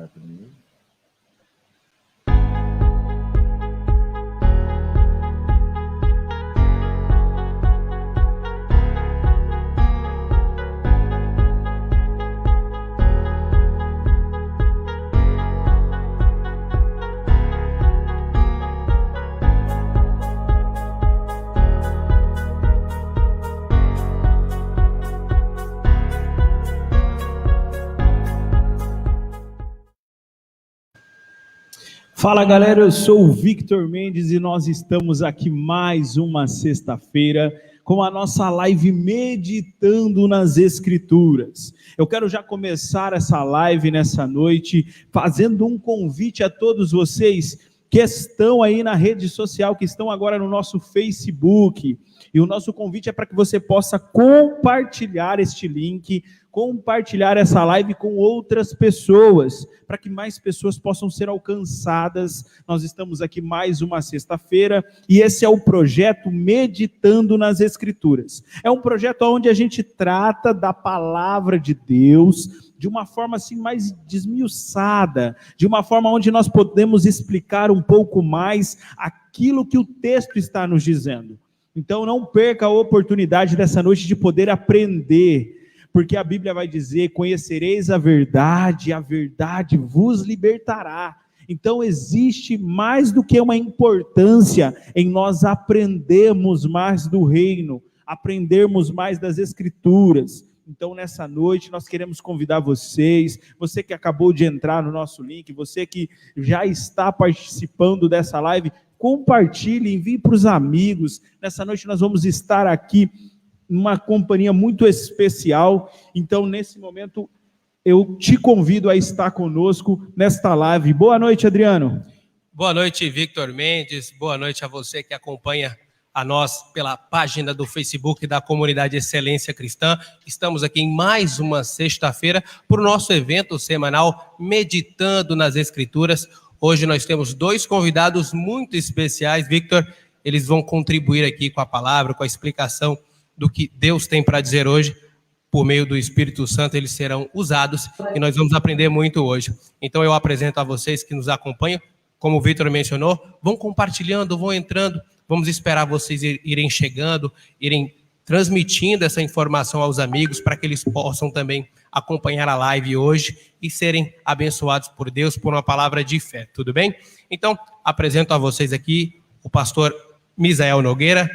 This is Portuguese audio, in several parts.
ar primeiro. Fala galera, eu sou o Victor Mendes e nós estamos aqui mais uma sexta-feira com a nossa live Meditando nas Escrituras. Eu quero já começar essa live nessa noite fazendo um convite a todos vocês que estão aí na rede social, que estão agora no nosso Facebook, e o nosso convite é para que você possa compartilhar este link, compartilhar essa live com outras pessoas, para que mais pessoas possam ser alcançadas. Nós estamos aqui mais uma sexta-feira, e esse é o projeto Meditando nas Escrituras. É um projeto onde a gente trata da palavra de Deus, de uma forma assim mais desmiuçada, de uma forma onde nós podemos explicar um pouco mais aquilo que o texto está nos dizendo. Então não perca a oportunidade dessa noite de poder aprender, porque a Bíblia vai dizer: conhecereis a verdade vos libertará. Então existe mais do que uma importância em nós aprendermos mais do reino, aprendermos mais das Escrituras. Então nessa noite nós queremos convidar vocês, você que acabou de entrar no nosso link, você que já está participando dessa live, compartilhe, envie para os amigos. Nessa noite nós vamos estar aqui numa companhia muito especial, então nesse momento eu te convido a estar conosco nesta live. Boa noite, Adriano. Boa noite, Victor Mendes, boa noite a você que acompanha a nós pela página do Facebook da Comunidade Excelência Cristã. Estamos aqui em mais uma sexta-feira para o nosso evento semanal Meditando nas Escrituras. Hoje nós temos dois convidados muito especiais, Victor. Eles vão contribuir aqui com a palavra, com a explicação do que Deus tem para dizer hoje. Por meio do Espírito Santo, eles serão usados e nós vamos aprender muito hoje. Então eu apresento a vocês que nos acompanham, como o Victor mencionou, vão compartilhando, vão entrando, vamos esperar vocês irem chegando, irem transmitindo essa informação aos amigos, para que eles possam também acompanhar a live hoje e serem abençoados por Deus por uma palavra de fé, tudo bem? Então, apresento a vocês aqui o pastor Misael Nogueira,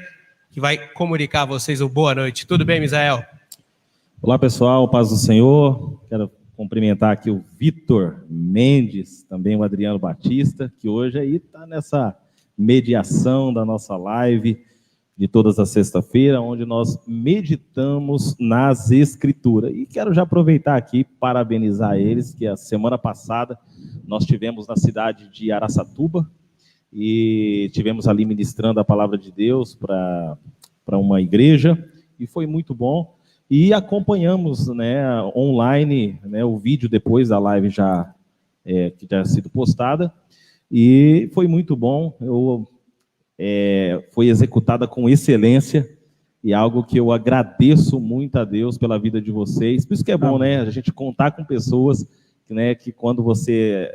que vai comunicar a vocês o boa noite. Tudo bem, Misael? Olá, pessoal, paz do Senhor. Quero cumprimentar aqui o Victor Mendes, também o Adriano Batista, que hoje aí está nessa mediação da nossa live de todas as sexta-feiras, onde nós meditamos nas Escrituras. E quero já aproveitar aqui, parabenizar eles, que a semana passada nós tivemos na cidade de Araçatuba, e tivemos ali ministrando a palavra de Deus para uma igreja, e foi muito bom. E acompanhamos, né, online, né, o vídeo depois da live já que já sido postada, e foi muito bom. Foi executada com excelência, e algo que eu agradeço muito a Deus pela vida de vocês. Por isso que é bom, né, a gente contar com pessoas, né, que quando você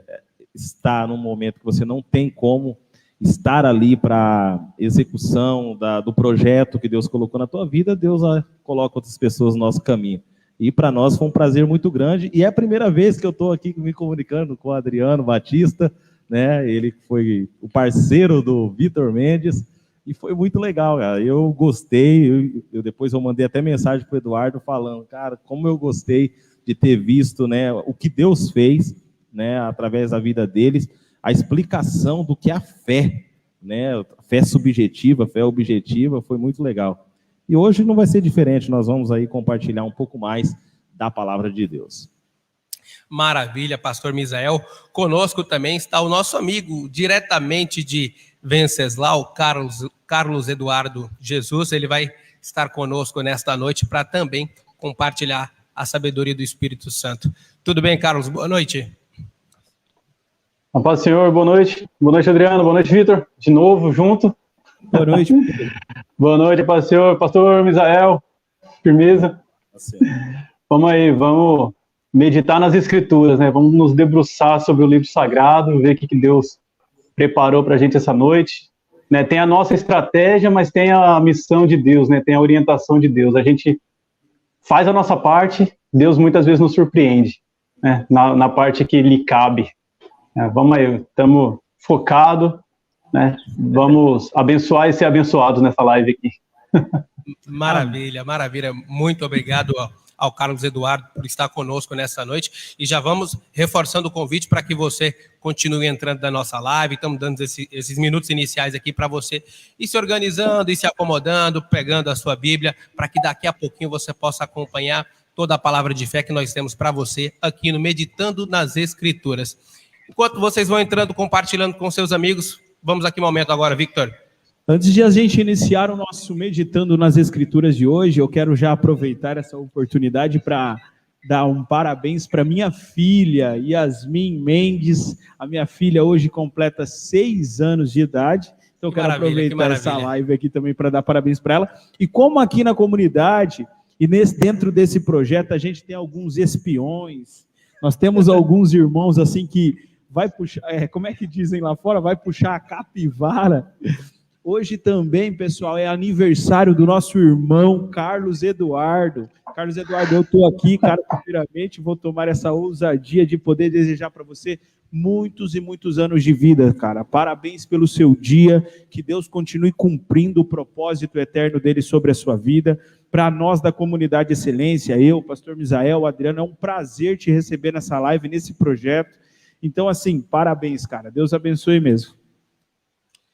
está num momento que você não tem como estar ali para execução do projeto que Deus colocou na tua vida, Deus coloca outras pessoas no nosso caminho. E para nós foi um prazer muito grande, e é a primeira vez que eu estou aqui me comunicando com o Adriano Batista, né? Ele foi o parceiro do Victor Mendes, e foi muito legal, cara. Eu gostei, depois eu mandei até mensagem para o Eduardo falando, cara, como eu gostei de ter visto, né, o que Deus fez, né, através da vida deles, a explicação do que é a fé, né, a fé subjetiva, a fé objetiva, foi muito legal. E hoje não vai ser diferente, nós vamos aí compartilhar um pouco mais da palavra de Deus. Maravilha, pastor Misael. Conosco também está o nosso amigo, diretamente de Venceslau, Carlos Eduardo Jesus. Ele vai estar conosco nesta noite para também compartilhar a sabedoria do Espírito Santo. Tudo bem, Carlos? Boa noite. A paz do Senhor, boa noite. Boa noite, Adriano. Boa noite, Victor. De novo, junto. Boa noite. Boa noite, paz do Senhor. Pastor Misael, firmeza. Vamos aí, vamos meditar nas Escrituras, né? Vamos nos debruçar sobre o livro sagrado, ver o que Deus preparou para a gente essa noite. Né? Tem a nossa estratégia, mas tem a missão de Deus, né? Tem a orientação de Deus. A gente faz a nossa parte, Deus muitas vezes nos surpreende, né? Na parte que lhe cabe. Vamos aí, estamos focados, né? Vamos abençoar e ser abençoados nessa live aqui. Maravilha, maravilha. Muito obrigado ao Carlos Eduardo por estar conosco nessa noite. E já vamos reforçando o convite para que você continue entrando na nossa live. Estamos dando esses minutos iniciais aqui para você ir se organizando, ir se acomodando, pegando a sua Bíblia, para que daqui a pouquinho você possa acompanhar toda a palavra de fé que nós temos para você aqui no Meditando nas Escrituras. Enquanto vocês vão entrando, compartilhando com seus amigos, vamos aqui um momento agora, Victor. Antes de a gente iniciar o nosso Meditando nas Escrituras de hoje, eu quero já aproveitar essa oportunidade para dar um parabéns para minha filha, Yasmin Mendes. A minha filha hoje completa 6 anos de idade, então eu quero aproveitar essa live aqui também para dar parabéns para ela. E como aqui na comunidade, e dentro desse projeto, a gente tem alguns espiões, nós temos alguns irmãos assim que vai puxar, como é que dizem lá fora? Vai puxar a capivara. Hoje também, pessoal, é aniversário do nosso irmão Carlos Eduardo. Carlos Eduardo, eu estou aqui, cara, primeiramente vou tomar essa ousadia de poder desejar para você muitos e muitos anos de vida, cara. Parabéns pelo seu dia, que Deus continue cumprindo o propósito eterno dele sobre a sua vida. Para nós da Comunidade Excelência, eu, pastor Misael, Adriano, é um prazer te receber nessa live, nesse projeto. Então, assim, parabéns, cara. Deus abençoe mesmo.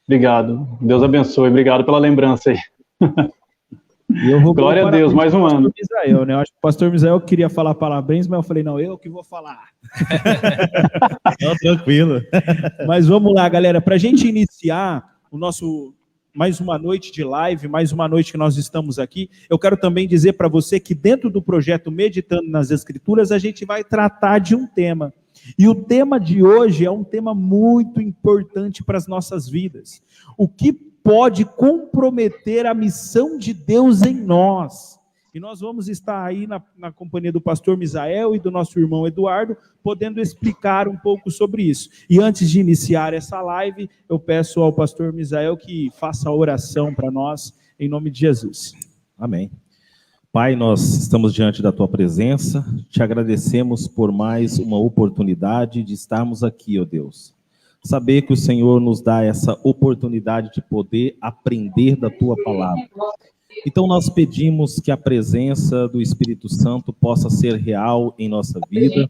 Obrigado. Deus abençoe. Obrigado pela lembrança aí. Glória a Deus, mais um ano. Misael, né? Eu acho que o pastor Misael queria falar parabéns, mas eu falei, não, eu que vou falar. Não, tranquilo. Mas vamos lá, galera. Para a gente iniciar o nosso... mais uma noite de live, mais uma noite que nós estamos aqui, eu quero também dizer para você que dentro do projeto Meditando nas Escrituras, a gente vai tratar de um tema. E o tema de hoje é um tema muito importante para as nossas vidas. O que pode comprometer a missão de Deus em nós? E nós vamos estar aí na companhia do pastor Misael e do nosso irmão Eduardo, podendo explicar um pouco sobre isso. E antes de iniciar essa live, eu peço ao pastor Misael que faça a oração para nós, em nome de Jesus. Amém. Pai, nós estamos diante da Tua presença, te agradecemos por mais uma oportunidade de estarmos aqui, ó Deus. Saber que o Senhor nos dá essa oportunidade de poder aprender da Tua palavra. Então nós pedimos que a presença do Espírito Santo possa ser real em nossa vida,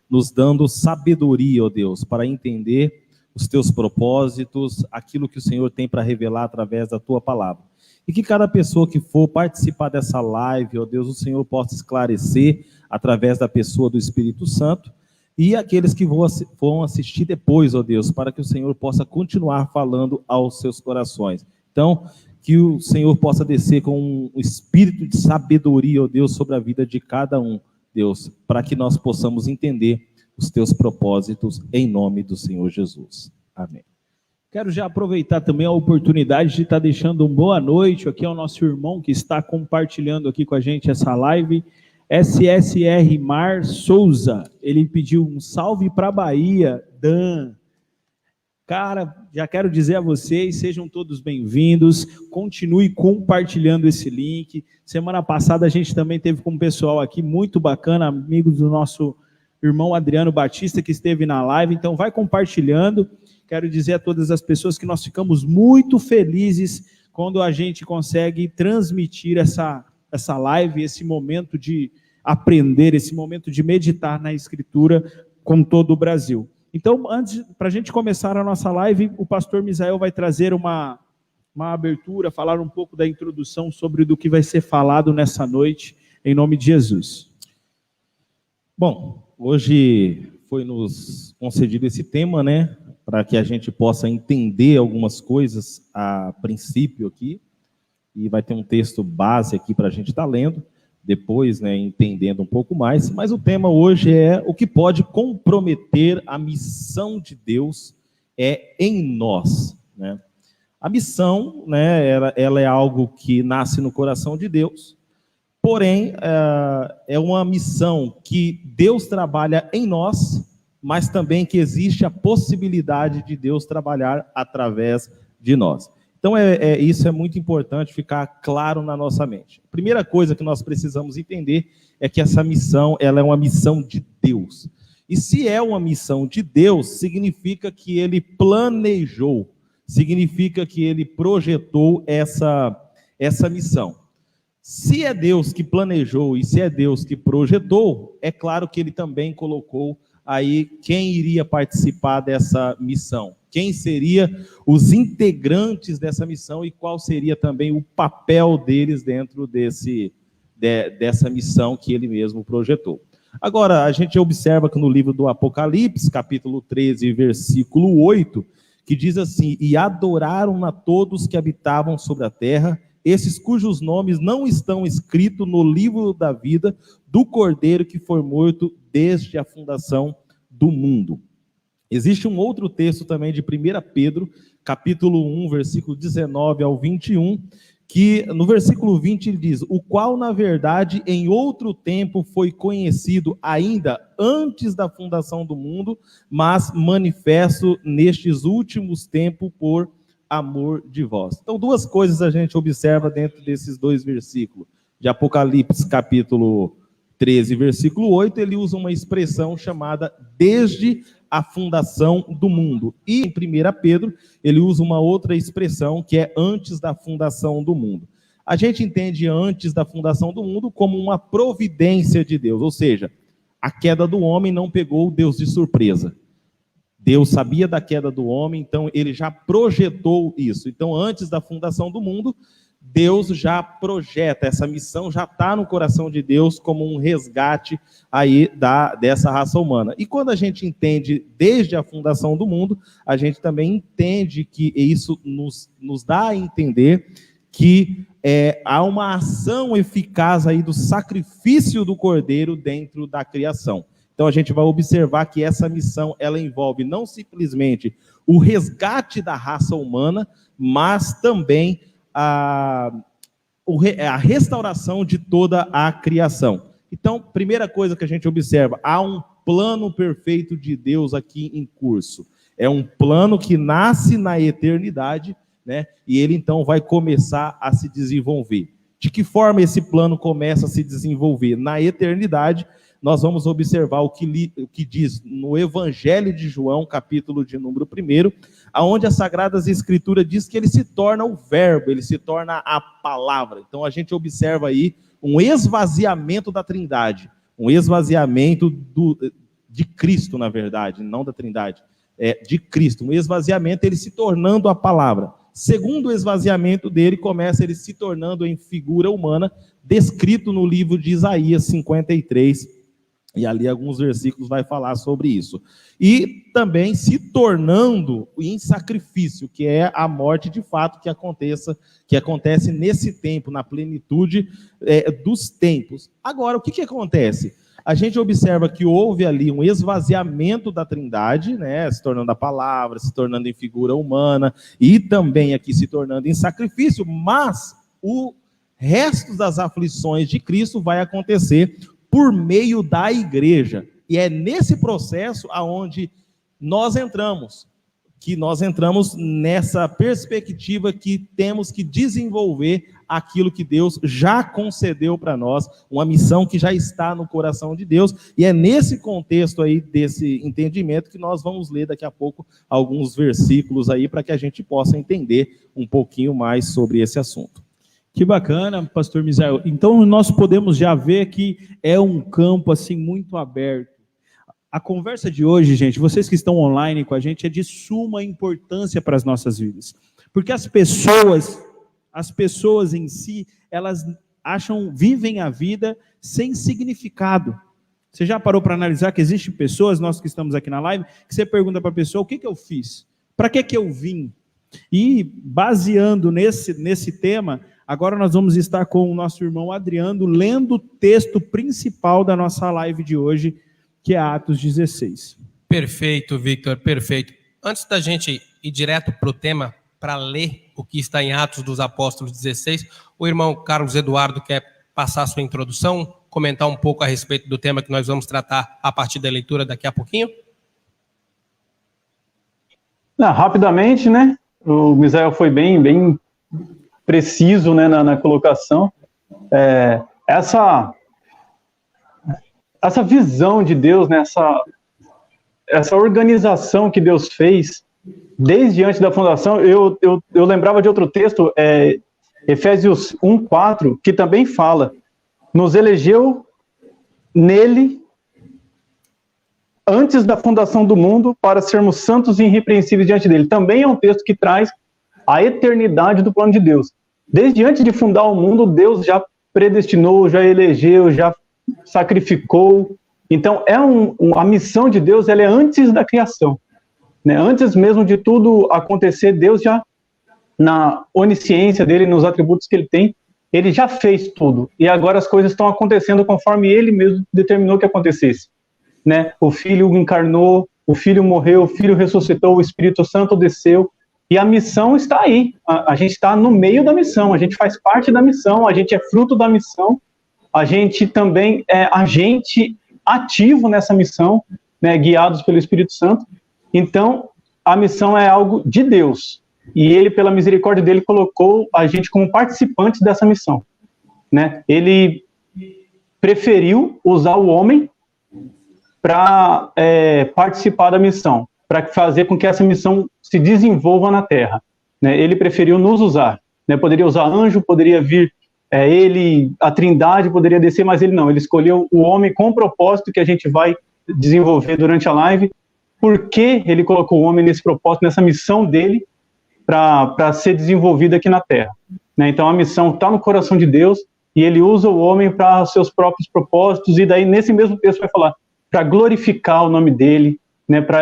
nos dando sabedoria, ó Deus, para entender os Teus propósitos, aquilo que o Senhor tem para revelar através da Tua palavra. E que cada pessoa que for participar dessa live, ó Deus, o Senhor possa esclarecer através da pessoa do Espírito Santo, e aqueles que vão assistir depois, ó Deus, para que o Senhor possa continuar falando aos seus corações. Então, que o Senhor possa descer com um espírito de sabedoria, ó Deus, sobre a vida de cada um, Deus, para que nós possamos entender os Teus propósitos em nome do Senhor Jesus. Amém. Quero já aproveitar também a oportunidade de estar deixando uma boa noite aqui ao nosso irmão que está compartilhando aqui com a gente essa live, SSR Mar Souza. Ele pediu um salve para a Bahia, Dan. Cara, já quero dizer a vocês, sejam todos bem-vindos, continue compartilhando esse link. Semana passada a gente também teve com um pessoal aqui muito bacana, amigos do nosso irmão Adriano Batista, que esteve na live, então vai compartilhando. Quero dizer a todas as pessoas que nós ficamos muito felizes quando a gente consegue transmitir essa live, esse momento de aprender, esse momento de meditar na Escritura com todo o Brasil. Então, antes, para a gente começar a nossa live, o pastor Misael vai trazer uma abertura, falar um pouco da introdução sobre do que vai ser falado nessa noite, em nome de Jesus. Bom, hoje foi nos concedido esse tema, né, para que a gente possa entender algumas coisas a princípio aqui, e vai ter um texto base aqui para a gente estar lendo, depois, né, entendendo um pouco mais, mas o tema hoje é o que pode comprometer a missão de Deus em nós, né? A missão, né, ela é algo que nasce no coração de Deus, Porém, é uma missão que Deus trabalha em nós, mas também que existe a possibilidade de Deus trabalhar através de nós. Então, isso é muito importante ficar claro na nossa mente. A primeira coisa que nós precisamos entender é que essa missão, ela é uma missão de Deus. E se é uma missão de Deus, significa que Ele planejou, significa que Ele projetou essa missão. Se é Deus que planejou e se é Deus que projetou, é claro que Ele também colocou aí quem iria participar dessa missão, quem seria os integrantes dessa missão e qual seria também o papel deles dentro dessa missão que Ele mesmo projetou. Agora, a gente observa que no livro do Apocalipse, capítulo 13, versículo 8, que diz assim: e adoraram a todos que habitavam sobre a terra, esses cujos nomes não estão escritos no livro da vida do Cordeiro que foi morto desde a fundação do mundo. Existe um outro texto também de 1 Pedro, capítulo 1, versículo 19 ao 21, que no versículo 20 ele diz: o qual, na verdade, em outro tempo foi conhecido ainda antes da fundação do mundo, mas manifesto nestes últimos tempos por amor de vós. Então, duas coisas a gente observa dentro desses dois versículos. De Apocalipse, capítulo 13, versículo 8, ele usa uma expressão chamada desde a fundação do mundo. E em 1 Pedro, ele usa uma outra expressão que é antes da fundação do mundo. A gente entende antes da fundação do mundo como uma providência de Deus, ou seja, a queda do homem não pegou Deus de surpresa. Deus sabia da queda do homem, então ele já projetou isso. Então, antes da fundação do mundo, Deus já projeta, essa missão já está no coração de Deus como um resgate aí dessa raça humana. E quando a gente entende desde a fundação do mundo, a gente também entende que isso nos dá a entender que há uma ação eficaz aí do sacrifício do Cordeiro dentro da criação. Então a gente vai observar que essa missão, ela envolve não simplesmente o resgate da raça humana, mas também a restauração de toda a criação. Então, primeira coisa que a gente observa, há um plano perfeito de Deus aqui em curso. É um plano que nasce na eternidade, né? E ele então vai começar a se desenvolver. De que forma esse plano começa a se desenvolver? Na eternidade, nós vamos observar o que diz no Evangelho de João, capítulo de número 1, onde as Sagradas Escrituras diz que ele se torna o verbo, ele se torna a palavra. Então a gente observa aí um esvaziamento da Trindade, um esvaziamento de Cristo, na verdade, não da Trindade, de Cristo, um esvaziamento, ele se tornando a palavra. Segundo o esvaziamento dele, começa ele se tornando em figura humana, descrito no livro de Isaías 53, e ali alguns versículos vai falar sobre isso. E também se tornando em sacrifício, que é a morte de fato que acontece nesse tempo, na plenitude dos tempos. Agora, o que acontece? A gente observa que houve ali um esvaziamento da Trindade, né, se tornando a palavra, se tornando em figura humana, e também aqui se tornando em sacrifício, mas o resto das aflições de Cristo vai acontecer por meio da igreja. E é nesse processo aonde nós entramos nessa perspectiva que temos que desenvolver aquilo que Deus já concedeu para nós, uma missão que já está no coração de Deus, e é nesse contexto aí, desse entendimento, que nós vamos ler daqui a pouco alguns versículos aí, para que a gente possa entender um pouquinho mais sobre esse assunto. Que bacana, pastor Misael. Então nós podemos já ver que é um campo assim muito aberto. A conversa de hoje, gente, vocês que estão online com a gente, é de suma importância para as nossas vidas. Porque as pessoas em si, elas vivem a vida sem significado. Você já parou para analisar que existem pessoas, nós que estamos aqui na live, que você pergunta para a pessoa, o que eu fiz? Para que eu vim? E baseando nesse tema, agora nós vamos estar com o nosso irmão Adriano, lendo o texto principal da nossa live de hoje, que é Atos 16. Perfeito, Victor, perfeito. Antes da gente ir direto para o tema, para ler o que está em Atos dos Apóstolos 16, o irmão Carlos Eduardo quer passar a sua introdução, comentar um pouco a respeito do tema que nós vamos tratar a partir da leitura daqui a pouquinho? Rapidamente, né? O Misael foi bem preciso, né, na colocação. Essa visão de Deus, né, essa organização que Deus fez desde antes da fundação, eu lembrava de outro texto, Efésios 1:4, que também fala: nos elegeu nele antes da fundação do mundo para sermos santos e irrepreensíveis diante dele. Também é um texto que traz a eternidade do plano de Deus. Desde antes de fundar o mundo, Deus já predestinou, já elegeu, já sacrificou. Então, a missão de Deus, ela é antes da criação, né? Antes mesmo de tudo acontecer, Deus já, na onisciência dele, nos atributos que ele tem, ele já fez tudo. E agora as coisas estão acontecendo conforme ele mesmo determinou que acontecesse, né? O Filho encarnou, o Filho morreu, o Filho ressuscitou, o Espírito Santo desceu, e a missão está aí. A gente está no meio da missão, a gente faz parte da missão, a gente é fruto da missão, a gente também é agente ativo nessa missão, né, guiados pelo Espírito Santo. Então, a missão é algo de Deus, e ele, pela misericórdia dele, colocou a gente como participantes dessa missão, né? Ele preferiu usar o homem para participar da missão, para fazer com que essa missão se desenvolva na Terra, né? Ele preferiu nos usar, né? Poderia usar anjo, poderia vir a Trindade poderia descer, mas ele não, ele escolheu o homem com o propósito que a gente vai desenvolver durante a live. Por que ele colocou o homem nesse propósito, nessa missão dele, para ser desenvolvida aqui na Terra, né? Então a missão está no coração de Deus, e ele usa o homem para seus próprios propósitos, e daí nesse mesmo texto vai falar para glorificar o nome dele, né, para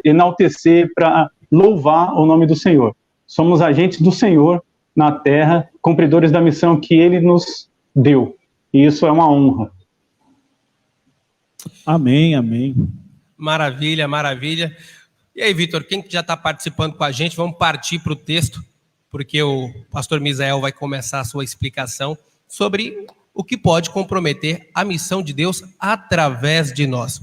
enaltecer, para louvar o nome do Senhor. Somos agentes do Senhor na Terra, cumpridores da missão que ele nos deu, e isso é uma honra. Amém, amém. Maravilha, maravilha. E aí, Vitor, quem já está participando com a gente, vamos partir para o texto, porque o pastor Misael vai começar a sua explicação sobre o que pode comprometer a missão de Deus através de nós.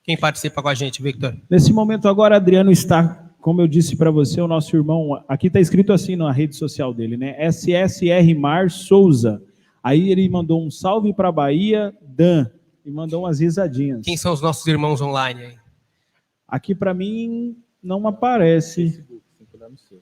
Quem participa com a gente, Victor? Nesse momento agora, Adriano está, como eu disse para você, o nosso irmão, aqui está escrito assim na rede social dele, né? SSR Mar Souza. Aí ele mandou um salve para Bahia, Dan, e mandou umas risadinhas. Quem são os nossos irmãos online aí? Aqui para mim não aparece.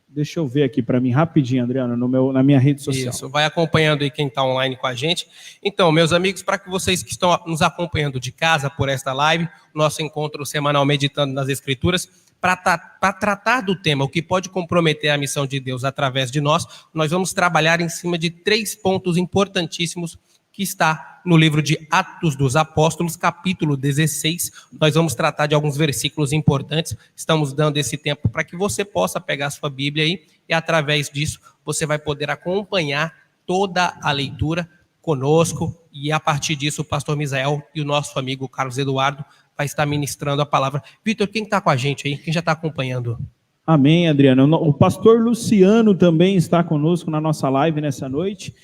Deixa eu ver aqui para mim rapidinho, Adriano, na minha rede social. Isso, vai acompanhando aí quem está online com a gente. Então, meus amigos, para que vocês que estão nos acompanhando de casa por esta live, nosso encontro semanal Meditando nas Escrituras, para tratar do tema, o que pode comprometer a missão de Deus através de nós vamos trabalhar em cima de 3 pontos importantíssimos que está no livro de Atos dos Apóstolos, capítulo 16. Nós vamos tratar de alguns versículos importantes. Estamos dando esse tempo para que você possa pegar a sua Bíblia aí, e através disso você vai poder acompanhar toda a leitura conosco, e a partir disso o pastor Misael e o nosso amigo Carlos Eduardo vai estar ministrando a palavra. Vitor, quem está com a gente aí? Quem já está acompanhando? Amém, Adriano. O pastor Luciano também está conosco na nossa live nessa noite.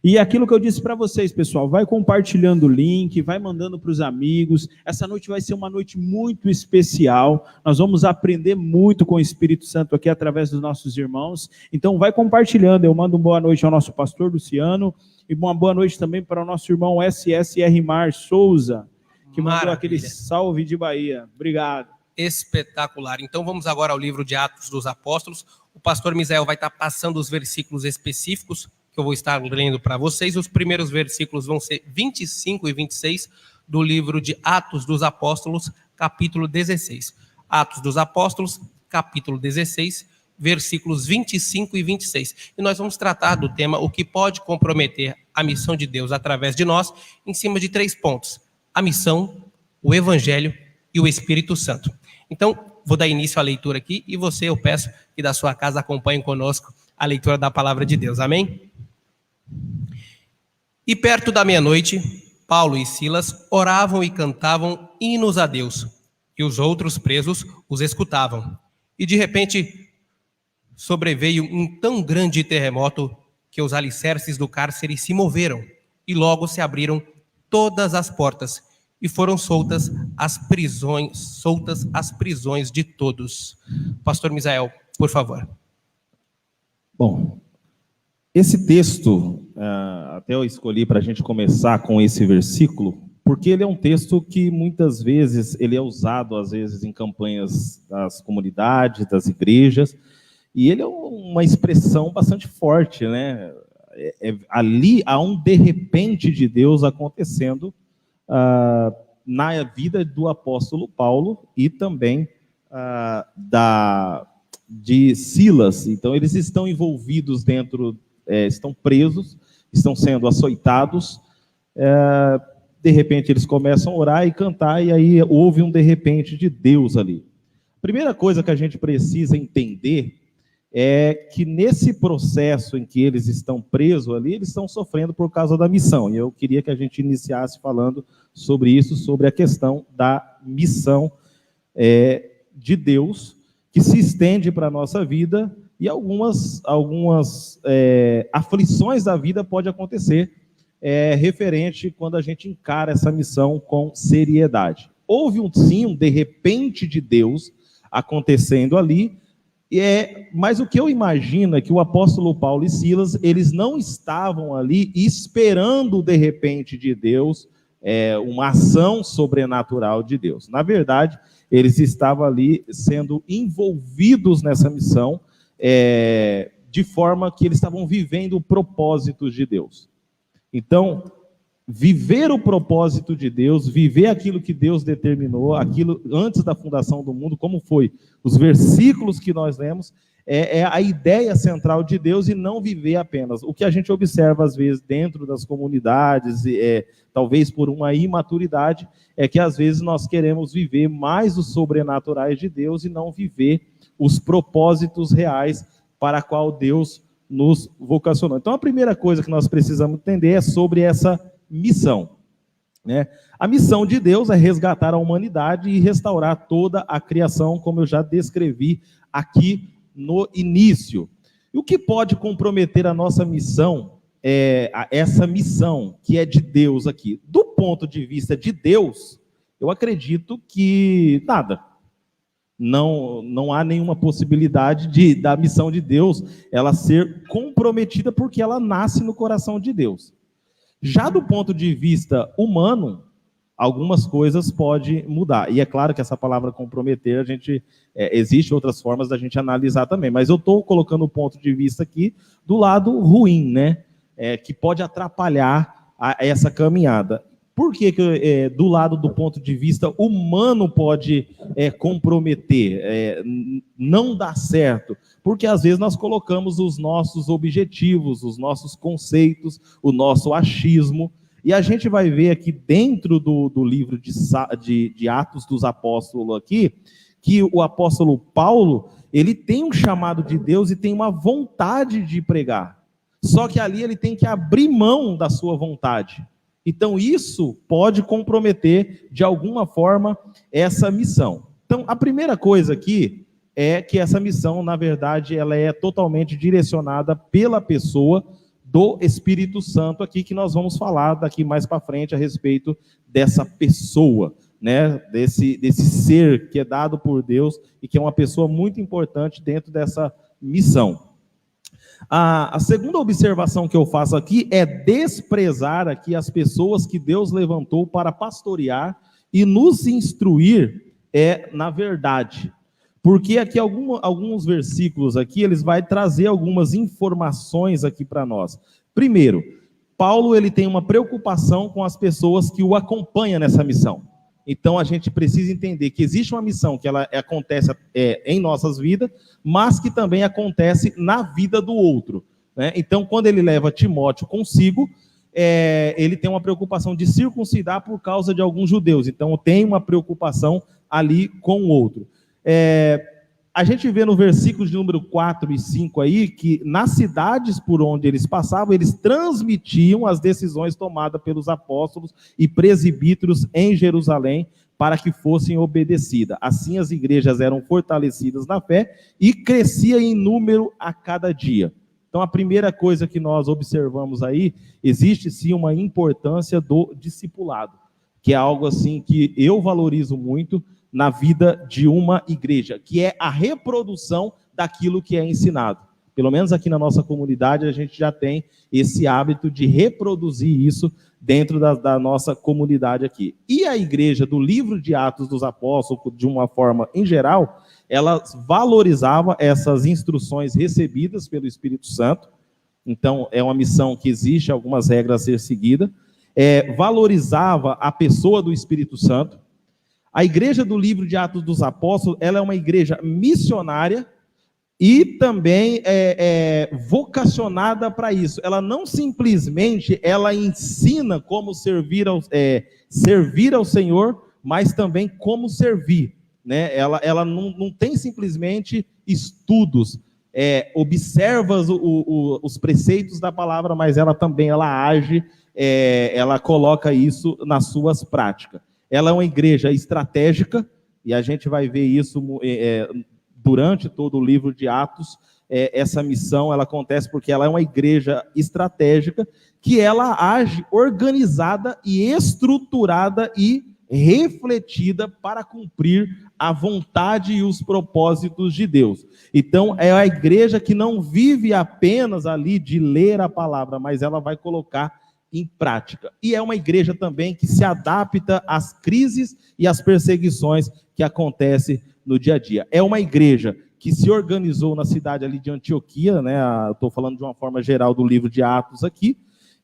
E aquilo que eu disse para vocês, pessoal, vai compartilhando o link, vai mandando para os amigos. Essa noite vai ser uma noite muito especial. Nós vamos aprender muito com o Espírito Santo aqui através dos nossos irmãos. Então vai compartilhando. Eu mando uma boa noite ao nosso pastor Luciano e uma boa noite também para o nosso irmão SSR Mar Souza, que mandou aquele salve de Bahia. Obrigado. Espetacular. Então vamos agora ao livro de Atos dos Apóstolos. O pastor Misael vai estar passando os versículos específicos que eu vou estar lendo para vocês. Os primeiros versículos vão ser 25 e 26 do livro de Atos dos Apóstolos, capítulo 16. Atos dos Apóstolos, capítulo 16, versículos 25 e 26. E nós vamos tratar do tema o que pode comprometer a missão de Deus através de nós, em cima de 3 pontos: a missão, o Evangelho e o Espírito Santo. Então, vou dar início à leitura aqui, e você, eu peço que da sua casa acompanhe conosco a leitura da palavra de Deus. Amém? E perto da meia-noite, Paulo e Silas oravam e cantavam hinos a Deus, e os outros presos os escutavam. E de repente sobreveio um tão grande terremoto que os alicerces do cárcere se moveram, e logo se abriram todas as portas, e foram soltas as prisões de todos. Pastor Misael, por favor. Bom, esse texto, até eu escolhi para a gente começar com esse versículo, porque ele é um texto que muitas vezes ele é usado, às vezes, em campanhas das comunidades, das igrejas, e ele é uma expressão bastante forte, né? Ali há um de repente de Deus acontecendo na vida do apóstolo Paulo e também de Silas. Então, eles estão envolvidos dentro, estão presos, estão sendo açoitados, de repente eles começam a orar e cantar, e aí houve um de repente de Deus ali. A primeira coisa que a gente precisa entender é que nesse processo em que eles estão presos ali, eles estão sofrendo por causa da missão. E eu queria que a gente iniciasse falando sobre isso, sobre a questão da missão de Deus, que se estende para a nossa vida, e algumas aflições da vida podem acontecer referente quando a gente encara essa missão com seriedade. Houve sim um de repente de Deus acontecendo ali, mas o que eu imagino é que o apóstolo Paulo e Silas, eles não estavam ali esperando de repente de Deus, uma ação sobrenatural de Deus. Na verdade, eles estavam ali sendo envolvidos nessa missão, de forma que eles estavam vivendo o propósito de Deus. Então, viver o propósito de Deus, viver aquilo que Deus determinou, aquilo antes da fundação do mundo, como foi os versículos que nós lemos, é a ideia central de Deus, e não viver apenas. O que a gente observa, às vezes, dentro das comunidades, talvez por uma imaturidade, é que, às vezes, nós queremos viver mais os sobrenaturais de Deus e não viver os propósitos reais para a qual Deus nos vocacionou. Então, a primeira coisa que nós precisamos entender é sobre essa missão, né? A missão de Deus é resgatar a humanidade e restaurar toda a criação, como eu já descrevi aqui no início. E o que pode comprometer a nossa missão, essa missão que é de Deus aqui? Do ponto de vista de Deus, eu acredito que nada. Não há nenhuma possibilidade da missão de Deus ela ser comprometida, porque ela nasce no coração de Deus. Já do ponto de vista humano, algumas coisas podem mudar. E é claro que essa palavra comprometer, existe outras formas da gente analisar também. Mas eu estou colocando o ponto de vista aqui do lado ruim, né? Que pode atrapalhar essa caminhada. Por que do lado do ponto de vista humano pode comprometer, não dar certo? Porque às vezes nós colocamos os nossos objetivos, os nossos conceitos, o nosso achismo, e a gente vai ver aqui dentro do livro de Atos dos Apóstolos aqui, que o apóstolo Paulo, ele tem um chamado de Deus e tem uma vontade de pregar. Só que ali ele tem que abrir mão da sua vontade. Então, isso pode comprometer, de alguma forma, essa missão. Então, a primeira coisa aqui é que essa missão, na verdade, ela é totalmente direcionada pela pessoa do Espírito Santo aqui, que nós vamos falar daqui mais para frente a respeito dessa pessoa, né? Desse ser que é dado por Deus e que é uma pessoa muito importante dentro dessa missão. A segunda observação que eu faço aqui é desprezar aqui as pessoas que Deus levantou para pastorear e nos instruir na verdade. Porque aqui alguns versículos aqui, eles vão trazer algumas informações aqui para nós. Primeiro, Paulo ele tem uma preocupação com as pessoas que o acompanham nessa missão. Então, a gente precisa entender que existe uma missão que ela acontece em nossas vidas, mas que também acontece na vida do outro, né? Então, quando ele leva Timóteo consigo, ele tem uma preocupação de circuncidar por causa de alguns judeus. Então, tem uma preocupação ali com o outro. A gente vê no versículo de número 4 e 5 aí, que nas cidades por onde eles passavam, eles transmitiam as decisões tomadas pelos apóstolos e presbíteros em Jerusalém, para que fossem obedecidas. Assim as igrejas eram fortalecidas na fé e crescia em número a cada dia. Então, a primeira coisa que nós observamos aí, existe sim uma importância do discipulado, que é algo assim que eu valorizo muito na vida de uma igreja, que é a reprodução daquilo que é ensinado. Pelo menos aqui na nossa comunidade, a gente já tem esse hábito de reproduzir isso dentro da nossa comunidade aqui. E a igreja do livro de Atos dos Apóstolos, de uma forma em geral, ela valorizava essas instruções recebidas pelo Espírito Santo. Então, é uma missão que existe, algumas regras a ser seguidas. Valorizava a pessoa do Espírito Santo. A igreja do livro de Atos dos Apóstolos, ela é uma igreja missionária e também vocacionada para isso. Ela não simplesmente ela ensina como servir ao Senhor, mas também como servir, né? Ela não tem simplesmente estudos, observa os preceitos da palavra, mas ela também age, ela coloca isso nas suas práticas. Ela é uma igreja estratégica, e a gente vai ver isso durante todo o livro de Atos. Essa missão ela acontece porque ela é uma igreja estratégica, que ela age organizada e estruturada e refletida para cumprir a vontade e os propósitos de Deus. Então, é a igreja que não vive apenas ali de ler a palavra, mas ela vai colocar em prática. E é uma igreja também que se adapta às crises e às perseguições que acontecem no dia a dia. É uma igreja que se organizou na cidade ali de Antioquia, né? Estou falando de uma forma geral do livro de Atos aqui,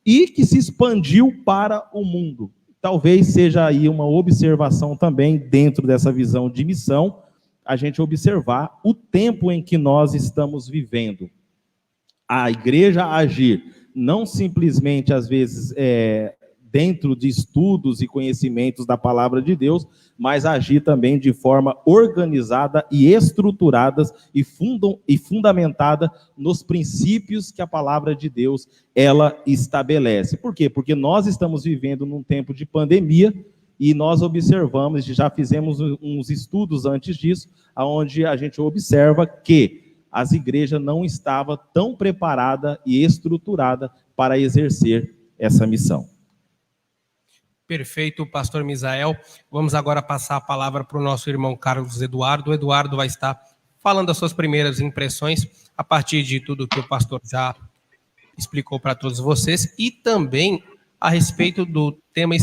e que se expandiu para o mundo. Talvez seja aí uma observação também dentro dessa visão de missão, a gente observar o tempo em que nós estamos vivendo. A igreja agir não simplesmente, às vezes, dentro de estudos e conhecimentos da palavra de Deus, mas agir também de forma organizada e estruturada e fundamentada nos princípios que a palavra de Deus ela estabelece. Por quê? Porque nós estamos vivendo num tempo de pandemia e nós observamos, já fizemos uns estudos antes disso, onde a gente observa que as igrejas não estavam tão preparadas e estruturadas para exercer essa missão. Perfeito, pastor Misael. Vamos agora passar a palavra para o nosso irmão Carlos Eduardo. O Eduardo vai estar falando das suas primeiras impressões a partir de tudo que o pastor já explicou para todos vocês e também a respeito do tema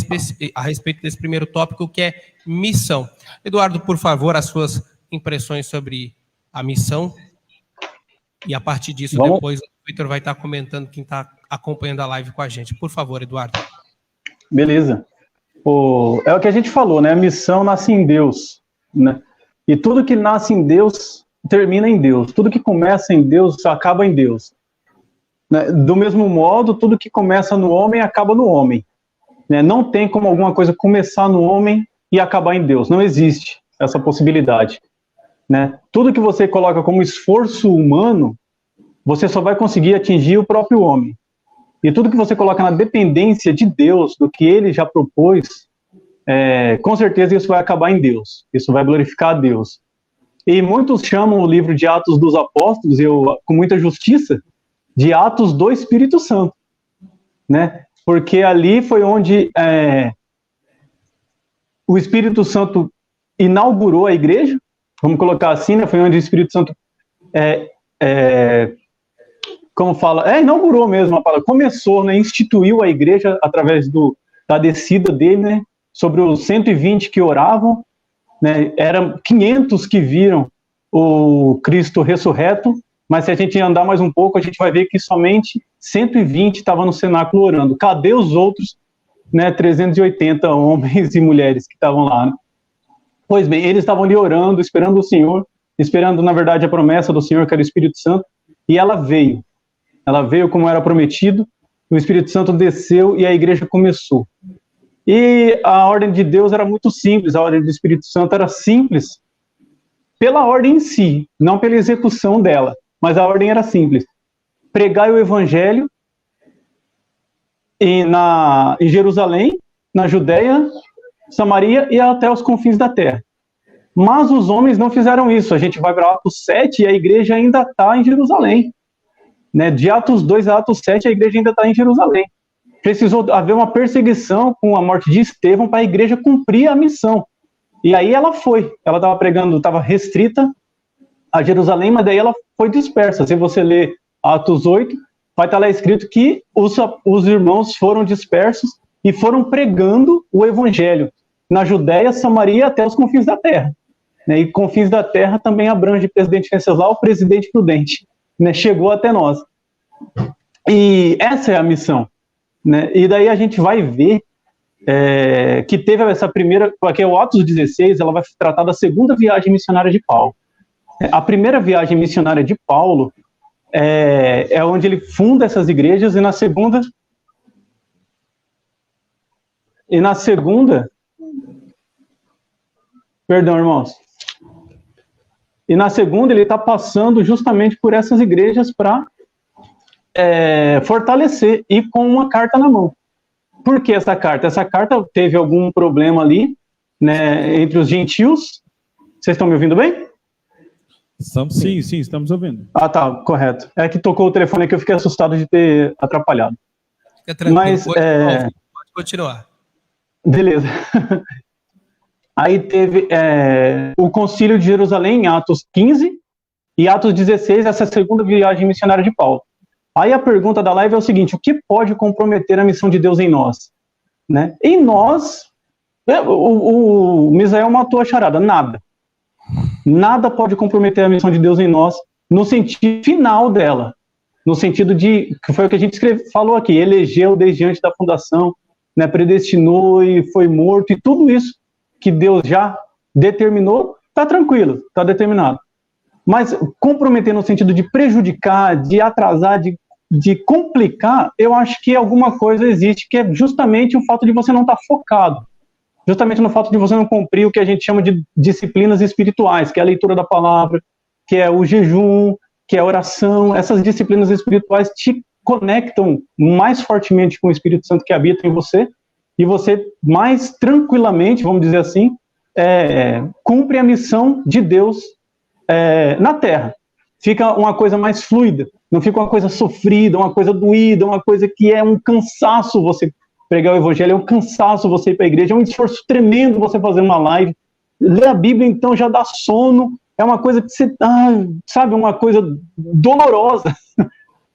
a respeito desse primeiro tópico, que é missão. Eduardo, por favor, as suas impressões sobre a missão. E a partir disso, depois o Vitor vai estar comentando quem está acompanhando a live com a gente. Por favor, Eduardo. Beleza. É o que a gente falou, né? A missão nasce em Deus, né? E tudo que nasce em Deus termina em Deus. Tudo que começa em Deus acaba em Deus. Né? Do mesmo modo, tudo que começa no homem acaba no homem. Né? Não tem como alguma coisa começar no homem e acabar em Deus. Não existe essa possibilidade. Né? Tudo que você coloca como esforço humano, você só vai conseguir atingir o próprio homem. E tudo que você coloca na dependência de Deus, do que Ele já propôs, com certeza isso vai acabar em Deus. Isso vai glorificar a Deus. E muitos chamam o livro de Atos dos Apóstolos, com muita justiça, de Atos do Espírito Santo. Né? Porque ali foi onde o Espírito Santo inaugurou a igreja, vamos colocar assim, né? Foi onde o Espírito Santo como fala, inaugurou mesmo a palavra, começou, né? Instituiu a igreja através da descida dele, né? Sobre os 120 que oravam, né? Eram 500 que viram o Cristo ressurreto, mas se a gente andar mais um pouco, a gente vai ver que somente 120 estavam no cenáculo orando. Cadê os outros, né? 380 homens e mulheres que estavam lá, né? Pois bem, eles estavam ali orando, esperando o Senhor, esperando, na verdade, a promessa do Senhor, que era o Espírito Santo, e ela veio. Ela veio como era prometido, o Espírito Santo desceu e a igreja começou. E a ordem de Deus era muito simples, a ordem do Espírito Santo era simples pela ordem em si, não pela execução dela, mas a ordem era simples. Pregai o Evangelho em Jerusalém, na Judéia, Samaria e até os confins da terra. Mas os homens não fizeram isso. A gente vai para Atos 7 e a igreja ainda está em Jerusalém. né? De Atos 2 a Atos 7, a igreja ainda está em Jerusalém. Precisou haver uma perseguição com a morte de Estevão para a igreja cumprir a missão. E aí ela estava pregando, estava restrita a Jerusalém, mas daí ela foi dispersa. Se você ler Atos 8, vai estar lá escrito que os irmãos foram dispersos e foram pregando o evangelho na Judéia, Samaria, até os confins da terra. Né? E confins da terra também abrange o presidente Venceslau, o presidente Prudente. Né? Chegou até nós. E essa é a missão. Né? E daí a gente vai ver que teve essa primeira, porque o Atos 16, ela vai tratar da segunda viagem missionária de Paulo. A primeira viagem missionária de Paulo é onde ele funda essas igrejas, e na segunda, perdão, irmãos, e na segunda ele está passando justamente por essas igrejas para fortalecer, e com uma carta na mão. Por que essa carta? Essa carta teve algum problema ali, né, entre os gentios. Vocês estão me ouvindo bem? Sim, estamos ouvindo. Ah, tá, correto. É que tocou o telefone aqui, eu fiquei assustado de ter atrapalhado. Fica tranquilo, mas pode continuar. Beleza. Aí teve o Concílio de Jerusalém em Atos 15 e Atos 16, essa segunda viagem missionária de Paulo. Aí a pergunta da live é o seguinte: o que pode comprometer a missão de Deus em nós? Né? Em nós, o Misael matou a charada, nada. Nada pode comprometer a missão de Deus em nós, no sentido final dela, no sentido de, que foi o que a gente falou aqui, elegeu desde antes da fundação, né, predestinou e foi morto, e tudo isso que Deus já determinou, está tranquilo, está determinado. Mas comprometer no sentido de prejudicar, de atrasar, de complicar, eu acho que alguma coisa existe, que é justamente o fato de você não estar focado. Justamente no fato de você não cumprir o que a gente chama de disciplinas espirituais, que é a leitura da palavra, que é o jejum, que é a oração. Essas disciplinas espirituais te conectam mais fortemente com o Espírito Santo que habita em você, e você mais tranquilamente, vamos dizer assim, cumpre a missão de Deus na Terra. Fica uma coisa mais fluida, não fica uma coisa sofrida, uma coisa doída, uma coisa que é um cansaço você pregar o evangelho, é um cansaço você ir para a igreja, é um esforço tremendo você fazer uma live. Ler a Bíblia, então, já dá sono, é uma coisa que você, sabe, uma coisa dolorosa.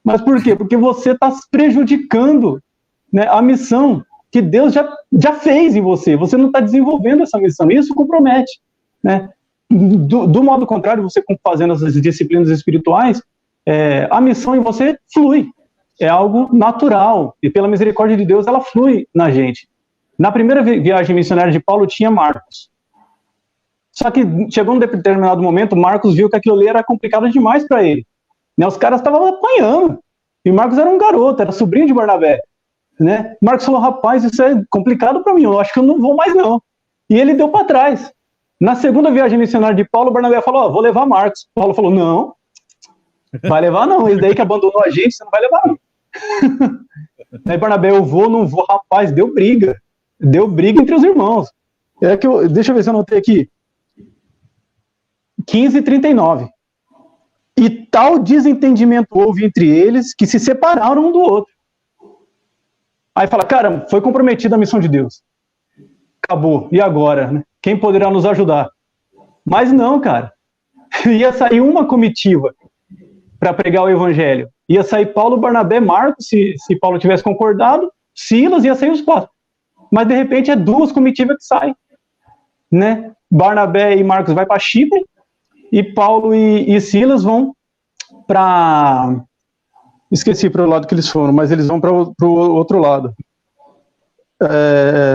Mas por quê? Porque você está prejudicando, né, a missão que Deus já fez em você. Você não está desenvolvendo essa missão, isso compromete. Né? Do modo contrário, você fazendo essas disciplinas espirituais, a missão em você flui. É algo natural, e pela misericórdia de Deus ela flui na gente. Na primeira viagem missionária de Paulo tinha Marcos. Só que chegou um determinado momento, Marcos viu que aquilo ali era complicado demais para ele. Né? Os caras estavam apanhando, e Marcos era um garoto, era sobrinho de Barnabé. Né? Marcos falou: rapaz, isso é complicado para mim, eu acho que eu não vou mais não. E ele deu para trás. Na segunda viagem missionária de Paulo, Barnabé falou: vou levar Marcos. Paulo falou: não, vai levar não, esse daí que abandonou a gente, você não vai levar não. Aí Barnabé: eu vou, não vou, rapaz, deu briga entre os irmãos. Deixa eu ver se eu anotei aqui, 15:39. E tal desentendimento houve entre eles, que se separaram um do outro. Aí fala: cara, foi comprometida a missão de Deus, acabou, e agora, né? Quem poderá nos ajudar? Mas não, cara, ia sair uma comitiva para pregar o evangelho. Ia sair Paulo, Barnabé, Marcos, se Paulo tivesse concordado, Silas, ia sair os 4. Mas, de repente, é 2 comitivas que saem. Né? Barnabé e Marcos vai para Chipre, e Paulo e Silas vão para... Esqueci para o lado que eles foram, mas eles vão para o outro lado.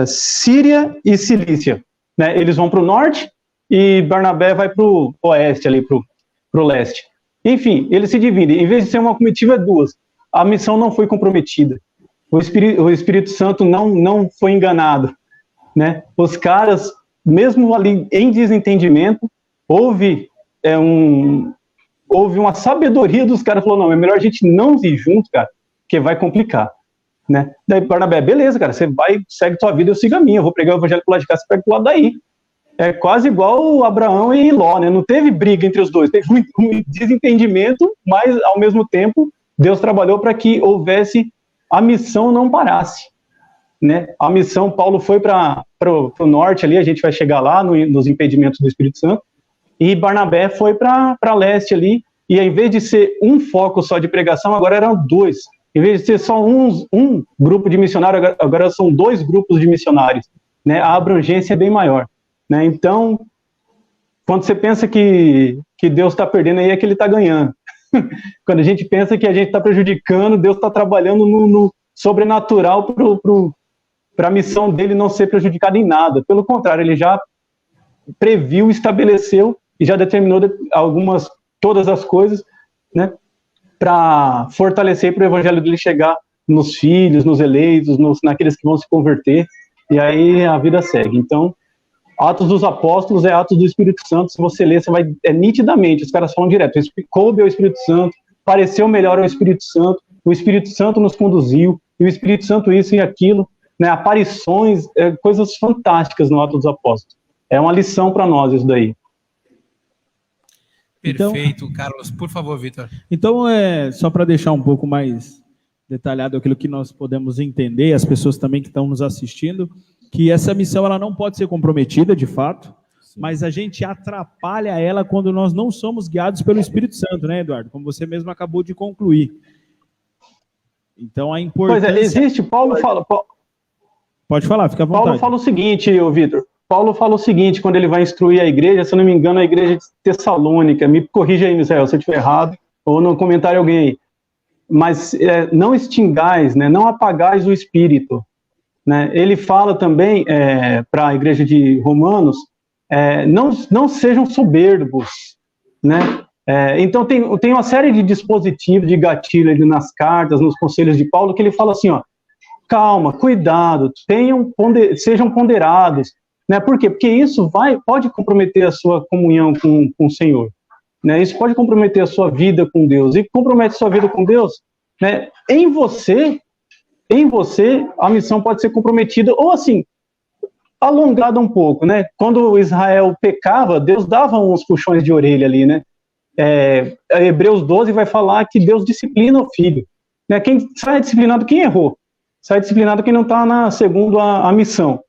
Síria e Cilícia. Né? Eles vão para o norte, e Barnabé vai para o oeste, ali para o leste. Enfim, eles se dividem. Em vez de ser uma comitiva, é 2. A missão não foi comprometida. O Espírito Santo não foi enganado. Né? Os caras, mesmo ali em desentendimento, houve uma sabedoria dos caras. Falou: não, é melhor a gente não ir junto, cara, porque vai complicar. Né? Daí Barnabé: beleza, cara, você vai, segue tua vida, eu sigo a minha. Eu vou pregar o evangelho pro lado de cá, você pega pro lado daí. É quase igual Abraão e Ló, né? Não teve briga entre os dois, teve um desentendimento, mas ao mesmo tempo Deus trabalhou para que houvesse, a missão não parasse, né? A missão, Paulo foi para o norte ali, a gente vai chegar lá nos impedimentos do Espírito Santo, e Barnabé foi para leste ali, e ao invés de ser um foco só de pregação, agora eram 2. Em vez de ser só um grupo de missionários, agora são 2 grupos de missionários, né? A abrangência é bem maior, né? Então, quando você pensa que Deus está perdendo, aí é que ele está ganhando. Quando a gente pensa que a gente está prejudicando, Deus está trabalhando no sobrenatural para a missão dele não ser prejudicada em nada. Pelo contrário, ele já previu, estabeleceu e já determinou todas as coisas, né, para fortalecer, para o evangelho dele chegar nos filhos, nos eleitos, naqueles que vão se converter, e aí a vida segue. Então, Atos dos Apóstolos é Atos do Espírito Santo. Se você ler, você vai nitidamente, os caras falam direto, coube ao Espírito Santo, pareceu melhor ao Espírito Santo, o Espírito Santo nos conduziu, e o Espírito Santo isso e aquilo, né, aparições, coisas fantásticas no Atos dos Apóstolos. É uma lição para nós isso daí. Perfeito, então, Carlos. Por favor, Vitor. Então, só para deixar um pouco mais detalhado aquilo que nós podemos entender, as pessoas também que estão nos assistindo, que essa missão ela não pode ser comprometida, de fato, sim, mas a gente atrapalha ela quando nós não somos guiados pelo Espírito Santo, né, Eduardo? Como você mesmo acabou de concluir. Então, a importância... Pois existe, Paulo fala... Pode falar, fica à vontade. Paulo fala o seguinte, Vitor, Paulo fala o seguinte, quando ele vai instruir a igreja, se eu não me engano, a igreja de Tessalônica, me corrija aí, Misael, se eu estiver errado, ou no comentário alguém aí, mas não extingais, né, não apagais o Espírito, né? Ele fala também para a igreja de Romanos, não sejam soberbos, né? Então tem uma série de dispositivos, de gatilho ali nas cartas, nos conselhos de Paulo, que ele fala assim, ó, calma, cuidado, sejam ponderados, né? Por quê? Porque isso pode comprometer a sua comunhão com o Senhor, né? Isso pode comprometer a sua vida com Deus, e compromete a sua vida com Deus, né? Em você, a missão pode ser comprometida, ou assim, alongada um pouco, né? Quando Israel pecava, Deus dava uns puxões de orelha ali, né? Hebreus 12 vai falar que Deus disciplina o filho, né? Quem sai disciplinado, quem errou? Sai disciplinado quem não está segundo a missão,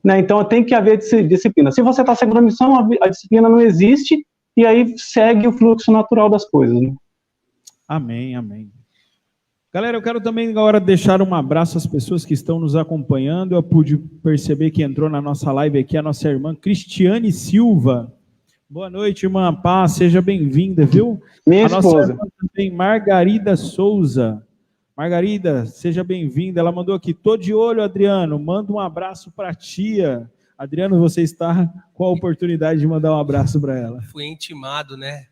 né? Então tem que haver disciplina. Se você está segundo a missão, a disciplina não existe, e aí segue o fluxo natural das coisas, né? Amém, amém. Galera, eu quero também agora deixar um abraço às pessoas que estão nos acompanhando. Eu pude perceber que entrou na nossa live aqui a nossa irmã Cristiane Silva. Boa noite, irmã Paz, seja bem-vinda, viu? Minha esposa. Nossa irmã também, Margarida Souza. Margarida, seja bem-vinda. Ela mandou aqui, tô de olho, Adriano, manda um abraço para a tia. Adriano, você está com a oportunidade de mandar um abraço para ela. Fui intimado, né?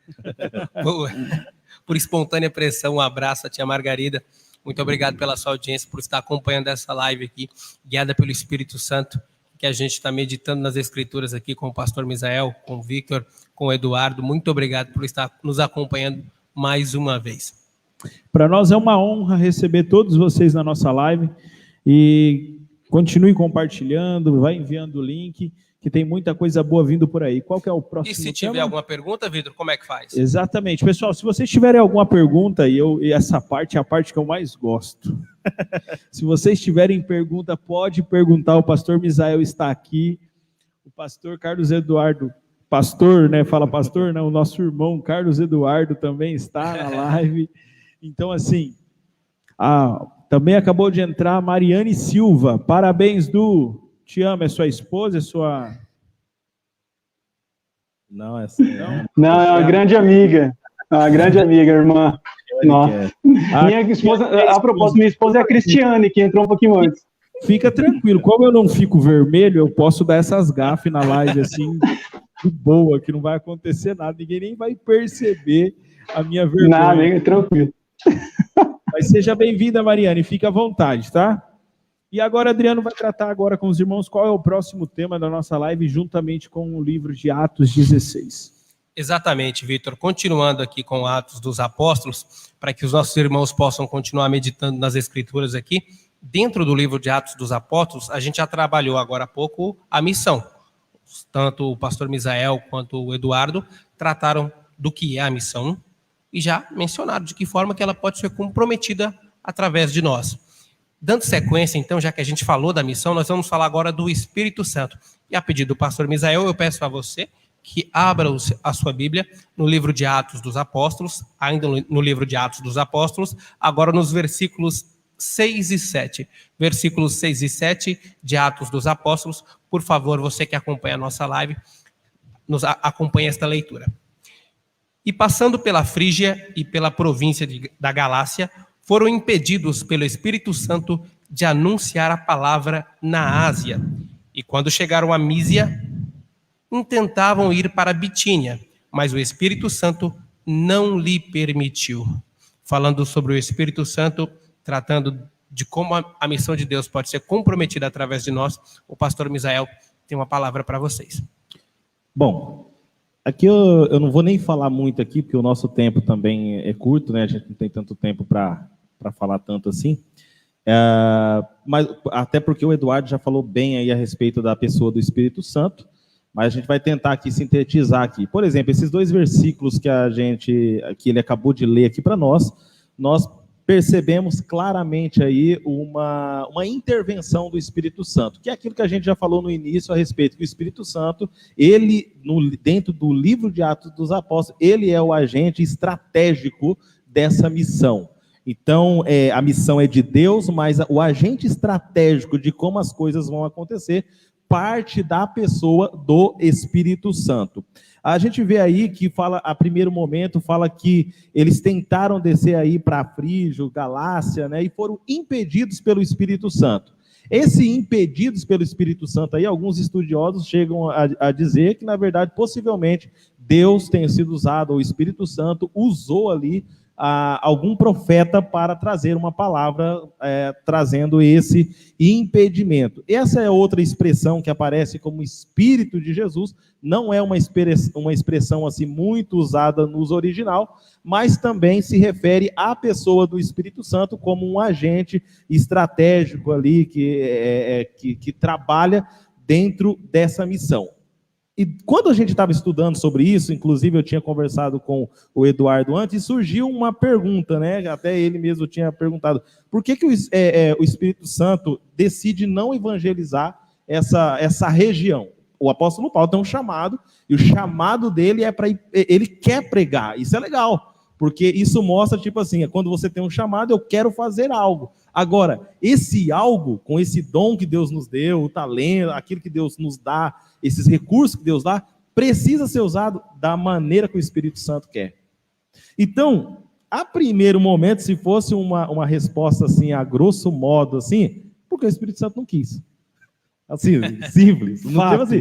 Por espontânea pressão, um abraço à tia Margarida. Muito obrigado pela sua audiência, por estar acompanhando essa live aqui, guiada pelo Espírito Santo, que a gente está meditando nas Escrituras aqui com o pastor Misael, com o Victor, com o Eduardo. Muito obrigado por estar nos acompanhando mais uma vez. Para nós é uma honra receber todos vocês na nossa live e continue compartilhando, vai enviando o link, que tem muita coisa boa vindo por aí. Qual que é o próximo tema? E se tiver alguma pergunta, Vitor, como é que faz? Exatamente. Pessoal, se vocês tiverem alguma pergunta, e essa parte é a parte que eu mais gosto. Se vocês tiverem pergunta, pode perguntar, o pastor Misael está aqui, o pastor Carlos Eduardo, pastor, né? Fala pastor, não, o nosso irmão Carlos Eduardo também está na live. Então, assim, também acabou de entrar a Mariane Silva. Parabéns, Du. Te amo, é sua esposa, é sua... Não, essa não. Não, é uma grande amiga. Uma grande amiga, irmã. Minha esposa, a propósito, minha esposa é a Cristiane, que entrou um pouquinho antes. Fica tranquilo, como eu não fico vermelho, eu posso dar essas gafes na live, assim, de boa, que não vai acontecer nada, ninguém nem vai perceber a minha vergonha. Não, amiga, tranquilo. Mas seja bem-vinda, Mariane, fique à vontade, tá? E agora, Adriano vai tratar agora com os irmãos qual é o próximo tema da nossa live, juntamente com o livro de Atos 16. Exatamente, Vitor. Continuando aqui com Atos dos Apóstolos, para que os nossos irmãos possam continuar meditando nas Escrituras aqui, dentro do livro de Atos dos Apóstolos, a gente já trabalhou agora há pouco a missão. Tanto o pastor Misael quanto o Eduardo trataram do que é a missão, e já mencionado de que forma que ela pode ser comprometida através de nós. Dando sequência, então, já que a gente falou da missão, nós vamos falar agora do Espírito Santo. E a pedido do pastor Misael, eu peço a você que abra a sua Bíblia no livro de Atos dos Apóstolos, ainda no livro de Atos dos Apóstolos, agora nos versículos 6 e 7. Versículos 6 e 7 de Atos dos Apóstolos. Por favor, você que acompanha a nossa live, acompanhe esta leitura. E passando pela Frígia e pela província da Galácia, foram impedidos pelo Espírito Santo de anunciar a palavra na Ásia. E quando chegaram a Mísia, intentavam ir para Bitínia, mas o Espírito Santo não lhe permitiu. Falando sobre o Espírito Santo, tratando de como a missão de Deus pode ser comprometida através de nós, o pastor Misael tem uma palavra para vocês. Bom, aqui eu não vou nem falar muito aqui, porque o nosso tempo também é curto, né? A gente não tem tanto tempo para falar tanto assim. Mas até porque o Eduardo já falou bem aí a respeito da pessoa do Espírito Santo, mas a gente vai tentar aqui sintetizar aqui. Por exemplo, esses 2 versículos que ele acabou de ler aqui para nós percebemos claramente aí uma intervenção do Espírito Santo, que é aquilo que a gente já falou no início a respeito, que o Espírito Santo, ele, dentro do livro de Atos dos Apóstolos, ele é o agente estratégico dessa missão. Então, a missão é de Deus, mas o agente estratégico de como as coisas vão acontecer parte da pessoa do Espírito Santo. A gente vê aí que fala, a primeiro momento, fala que eles tentaram descer aí para Frígia, Galácia, né, e foram impedidos pelo Espírito Santo. Esse impedidos pelo Espírito Santo aí, alguns estudiosos chegam a dizer que, na verdade, possivelmente, Deus tenha sido usado, o Espírito Santo usou ali algum profeta para trazer uma palavra trazendo esse impedimento. Essa é outra expressão que aparece como Espírito de Jesus, não é uma expressão assim muito usada nos original, mas também se refere à pessoa do Espírito Santo como um agente estratégico ali que trabalha dentro dessa missão. E quando a gente estava estudando sobre isso, inclusive eu tinha conversado com o Eduardo antes, e surgiu uma pergunta, né? Até ele mesmo tinha perguntado, por que o Espírito Santo decide não evangelizar essa região? O apóstolo Paulo tem um chamado, e o chamado dele é para ele quer pregar. Isso é legal, porque isso mostra, tipo assim, quando você tem um chamado, eu quero fazer algo. Agora, esse algo, com esse dom que Deus nos deu, o talento, aquilo que Deus nos dá, esses recursos que Deus dá, precisa ser usado da maneira que o Espírito Santo quer. Então, a primeiro momento, se fosse uma resposta assim, a grosso modo, assim, porque o Espírito Santo não quis. Assim, simples.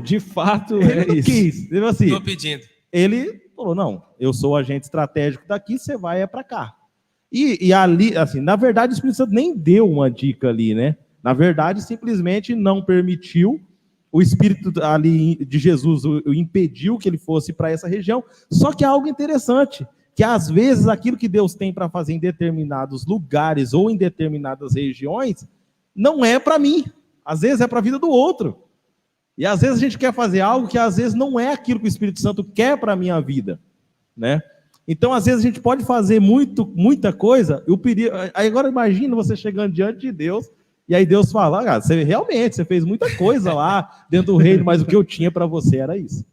De fato, ele não quis. Assim, Estou pedindo. Ele falou, não, eu sou o agente estratégico daqui, você vai para cá. E ali, assim, na verdade, o Espírito Santo nem deu uma dica ali, né? Na verdade, simplesmente não permitiu. O Espírito ali de Jesus o impediu que ele fosse para essa região. Só que há algo interessante, que às vezes aquilo que Deus tem para fazer em determinados lugares ou em determinadas regiões, não é para mim. Às vezes é para a vida do outro. E às vezes a gente quer fazer algo que às vezes não é aquilo que o Espírito Santo quer para a minha vida, né? Então, às vezes a gente pode fazer muita coisa. Aí agora imagina você chegando diante de Deus, e aí Deus fala, cara, você fez muita coisa lá dentro do reino, mas o que eu tinha para você era isso.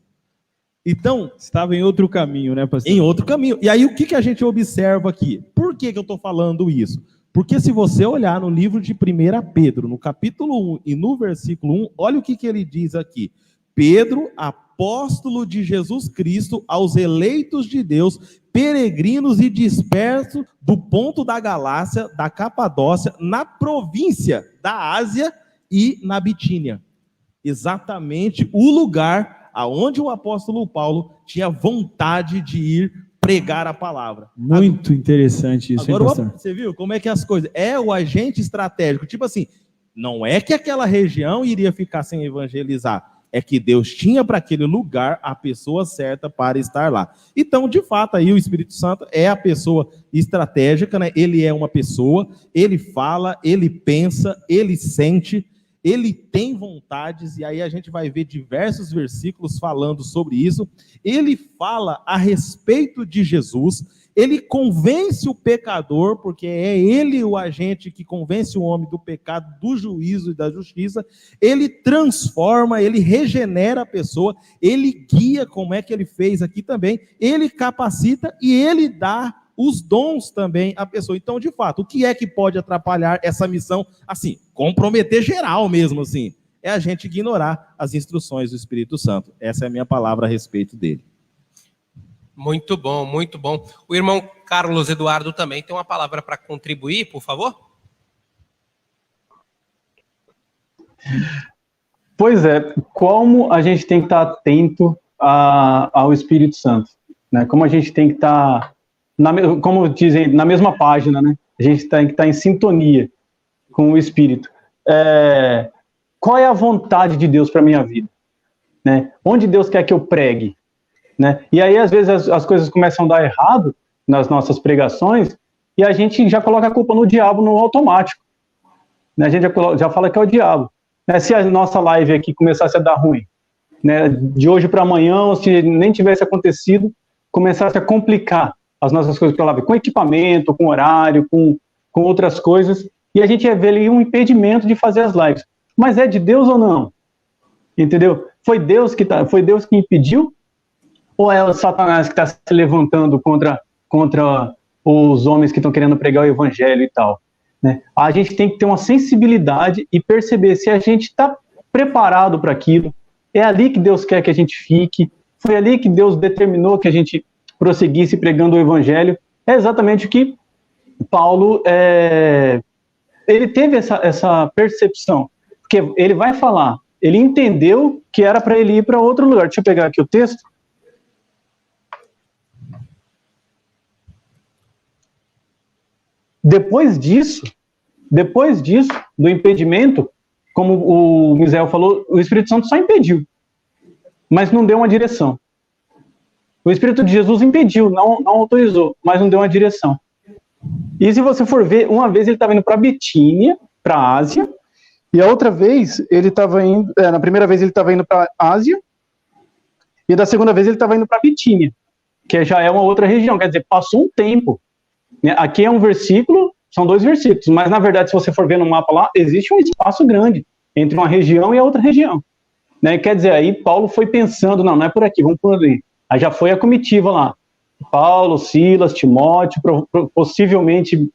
Então, estava em outro caminho, né, pastor? Em outro caminho. E aí o que a gente observa aqui? Por que eu estou falando isso? Porque se você olhar no livro de 1 Pedro, no capítulo 1 e no versículo 1, olha o que ele diz aqui. Pedro, apóstolo de Jesus Cristo, aos eleitos de Deus, peregrinos e dispersos do ponto da Galácia, da Capadócia, na província da Ásia e na Bitínia. Exatamente o lugar aonde o apóstolo Paulo tinha vontade de ir pregar a palavra. Muito interessante isso, agora, hein, pastor? Você viu como é que as coisas... É o agente estratégico. Tipo assim, não é que aquela região iria ficar sem evangelizar. É que Deus tinha para aquele lugar a pessoa certa para estar lá. Então, de fato, aí o Espírito Santo é a pessoa estratégica, né? Ele é uma pessoa, ele fala, ele pensa, ele sente. ele tem vontades, e aí a gente vai ver diversos versículos falando sobre isso. Ele fala a respeito de Jesus, ele convence o pecador, porque é ele o agente que convence o homem do pecado, do juízo e da justiça. Ele transforma, ele regenera a pessoa, ele guia, como é que ele fez aqui também, ele capacita e ele dá os dons também à pessoa. Então, de fato, o que é que pode atrapalhar essa missão, assim, comprometer geral mesmo, assim, é a gente ignorar as instruções do Espírito Santo. Essa é a minha palavra a respeito dele. Muito bom, muito bom. O irmão Carlos Eduardo também tem uma palavra para contribuir, por favor? Pois é, como a gente tem que estar atento ao Espírito Santo, né? Como a gente tem que estar, como dizem, na mesma página, né? A gente tem que estar em sintonia com o Espírito. Qual é a vontade de Deus para a minha vida? Né? Onde Deus quer que eu pregue? Né? E aí, às vezes, as coisas começam a dar errado nas nossas pregações e a gente já coloca a culpa no diabo no automático. Né? A gente já fala que é o diabo. Né? Se a nossa live aqui começasse a dar ruim, né? De hoje para amanhã, ou se nem tivesse acontecido, começasse a complicar as nossas coisas para lá, com equipamento, com horário, com outras coisas, e a gente ia ver ali um impedimento de fazer as lives. Mas é de Deus ou não? Entendeu? Foi Deus que impediu? Ou é o Satanás que está se levantando contra os homens que estão querendo pregar o evangelho e tal? Né? A gente tem que ter uma sensibilidade e perceber se a gente está preparado para aquilo. É ali que Deus quer que a gente fique. Foi ali que Deus determinou que a gente prosseguisse pregando o evangelho. É exatamente o que Paulo ele teve essa percepção. Porque ele vai falar, ele entendeu que era para ele ir para outro lugar. Deixa eu pegar aqui o texto. Depois disso, do impedimento, como o Misael falou, o Espírito Santo só impediu, mas não deu uma direção. O Espírito de Jesus impediu, não autorizou, mas não deu uma direção. E se você for ver, uma vez ele estava indo para Bitínia, para a Ásia, e a outra vez ele estava indo, na primeira vez ele estava indo para a Ásia, e da segunda vez ele estava indo para Bitínia, que já é uma outra região, quer dizer, passou um tempo. Aqui é um versículo, são 2 versículos, mas na verdade, se você for ver no mapa lá, existe um espaço grande entre uma região e a outra região. Né? Quer dizer, aí Paulo foi pensando, não é por aqui, vamos por ali. Aí já foi a comitiva lá. Paulo, Silas, Timóteo, possivelmente,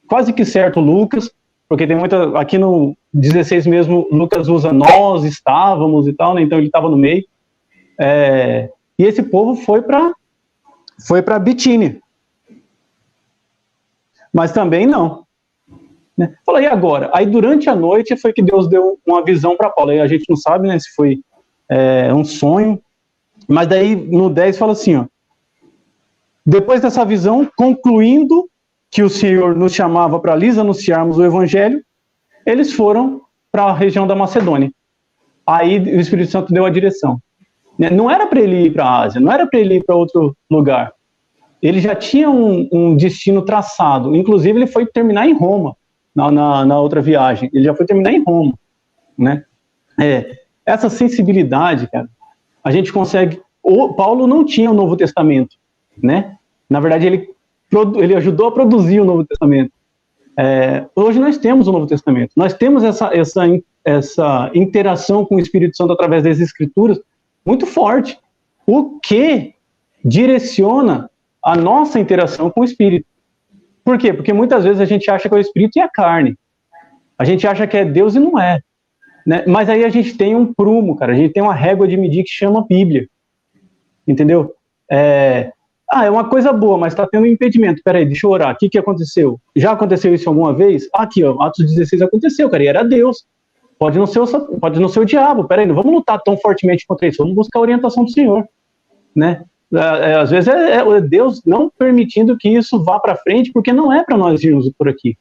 quase que certo, Lucas, porque tem muita, aqui no 16 mesmo, Lucas usa nós, estávamos e tal, né? Então ele estava no meio. E esse povo foi para Bitínia. Mas também não. Né? Fala, e agora? Aí durante a noite foi que Deus deu uma visão para Paulo. Aí a gente não sabe, né, se foi um sonho. Mas daí no 10 fala assim, ó. Depois dessa visão, concluindo que o Senhor nos chamava para lhes anunciarmos o Evangelho, eles foram para a região da Macedônia. Aí o Espírito Santo deu a direção. Né? Não era para ele ir para a Ásia, não era para ele ir para outro lugar. Ele já tinha um destino traçado. Inclusive, ele foi terminar em Roma, na outra viagem. Ele já foi terminar em Roma. Né? Essa sensibilidade, cara, a gente consegue... Paulo não tinha o Novo Testamento. Né? Na verdade, ele ajudou a produzir o Novo Testamento. Hoje nós temos o Novo Testamento. Nós temos essa interação com o Espírito Santo através das Escrituras muito forte. O que direciona a nossa interação com o Espírito. Por quê? Porque muitas vezes a gente acha que é o Espírito e a carne. A gente acha que é Deus e não é. Né? Mas aí a gente tem um prumo, cara. A gente tem uma régua de medir que chama Bíblia. Entendeu? É uma coisa boa, mas está tendo um impedimento. Peraí, deixa eu orar. O que aconteceu? Já aconteceu isso alguma vez? Aqui, ó, Atos 16 aconteceu, cara. E era Deus. Pode não ser o diabo. Peraí, não vamos lutar tão fortemente contra isso. Vamos buscar a orientação do Senhor. Né? Às vezes é Deus não permitindo que isso vá para frente, porque não é para nós irmos por aqui.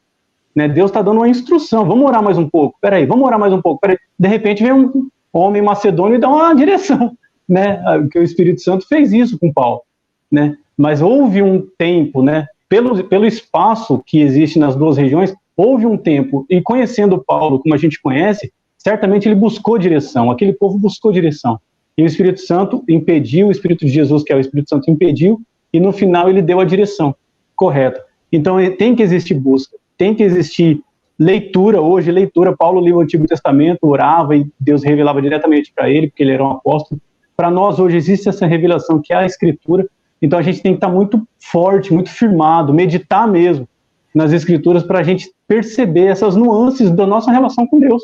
Né? Deus está dando uma instrução, vamos orar mais um pouco, vamos orar mais um pouco. De repente vem um homem macedônio e dá uma direção. Né? Que o Espírito Santo fez isso com Paulo. Né? Mas houve um tempo, né? Pelo espaço que existe nas duas regiões, houve um tempo, e conhecendo Paulo como a gente conhece, certamente ele buscou direção, aquele povo buscou direção. E o Espírito Santo impediu, o Espírito de Jesus, que é o Espírito Santo, impediu, e no final ele deu a direção correta. Então tem que existir busca, tem que existir leitura. Hoje, leitura, Paulo lia o Antigo Testamento, orava e Deus revelava diretamente para ele, porque ele era um apóstolo. Para nós hoje existe essa revelação que é a Escritura, então a gente tem que estar muito forte, muito firmado, meditar mesmo nas Escrituras para a gente perceber essas nuances da nossa relação com Deus.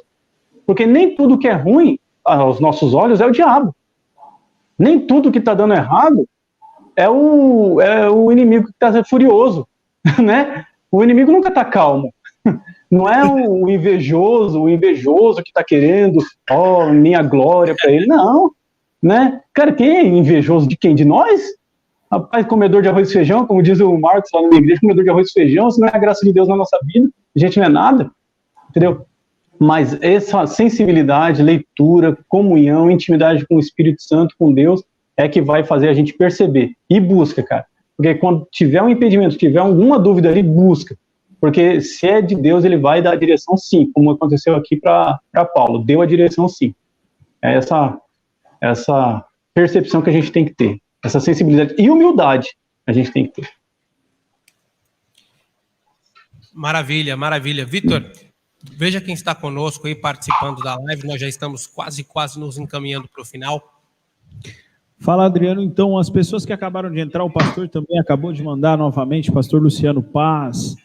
Porque nem tudo que é ruim aos nossos olhos é o diabo. Nem tudo que está dando errado é o inimigo que está furioso, né? O inimigo nunca está calmo. Não é o invejoso que está querendo, minha glória para ele. Não, né? Cara, quem é invejoso de quem? De nós? Rapaz, comedor de arroz e feijão, como diz o Marcos lá na minha igreja, comedor de arroz e feijão, se não é a graça de Deus na nossa vida, a gente não é nada, entendeu? Mas essa sensibilidade, leitura, comunhão, intimidade com o Espírito Santo, com Deus, é que vai fazer a gente perceber. E busca, cara. Porque quando tiver um impedimento, tiver alguma dúvida ali, busca. Porque se é de Deus, ele vai dar a direção sim, como aconteceu aqui para Paulo. Deu a direção sim. É essa percepção que a gente tem que ter. Essa sensibilidade e humildade a gente tem que ter. Maravilha, maravilha. Vitor, veja quem está conosco aí participando da live. Nós já estamos quase nos encaminhando para o final. Fala, Adriano. Então, as pessoas que acabaram de entrar, o pastor também acabou de mandar novamente, pastor Luciano Paz.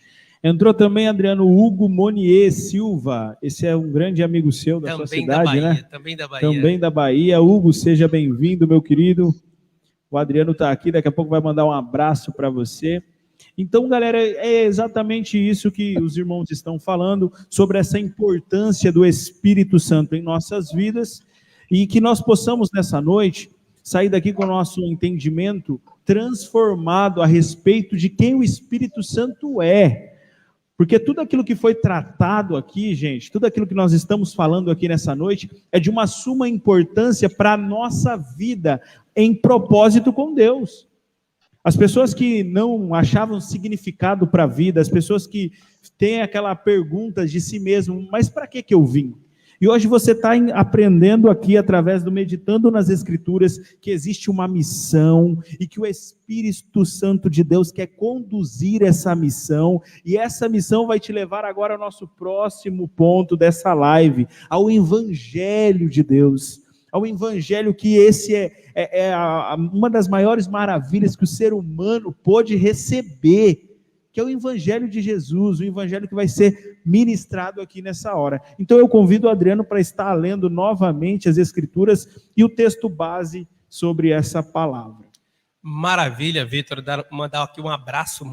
Entrou também, Adriano, Hugo Monier Silva. Esse é um grande amigo seu da sua cidade, Bahia, né? Também da Bahia. Também da Bahia. Hugo, seja bem-vindo, meu querido. O Adriano está aqui, daqui a pouco vai mandar um abraço para você. Então, galera, é exatamente isso que os irmãos estão falando, sobre essa importância do Espírito Santo em nossas vidas, e que nós possamos, nessa noite, sair daqui com o nosso entendimento transformado a respeito de quem o Espírito Santo é. Porque tudo aquilo que foi tratado aqui, gente, tudo aquilo que nós estamos falando aqui nessa noite, é de uma suma importância para a nossa vida, em propósito com Deus. As pessoas que não achavam significado para a vida, as pessoas que têm aquela pergunta de si mesmo, mas para que eu vim? E hoje você está aprendendo aqui, através do Meditando nas Escrituras, que existe uma missão e que o Espírito Santo de Deus quer conduzir essa missão, e essa missão vai te levar agora ao nosso próximo ponto dessa live, ao Evangelho de Deus. Ao Evangelho, que esse é uma das maiores maravilhas que o ser humano pôde receber, que é o Evangelho de Jesus, o Evangelho que vai ser ministrado aqui nessa hora. Então eu convido o Adriano para estar lendo novamente as Escrituras e o texto base sobre essa palavra. Maravilha, Vitor, mandar aqui um abraço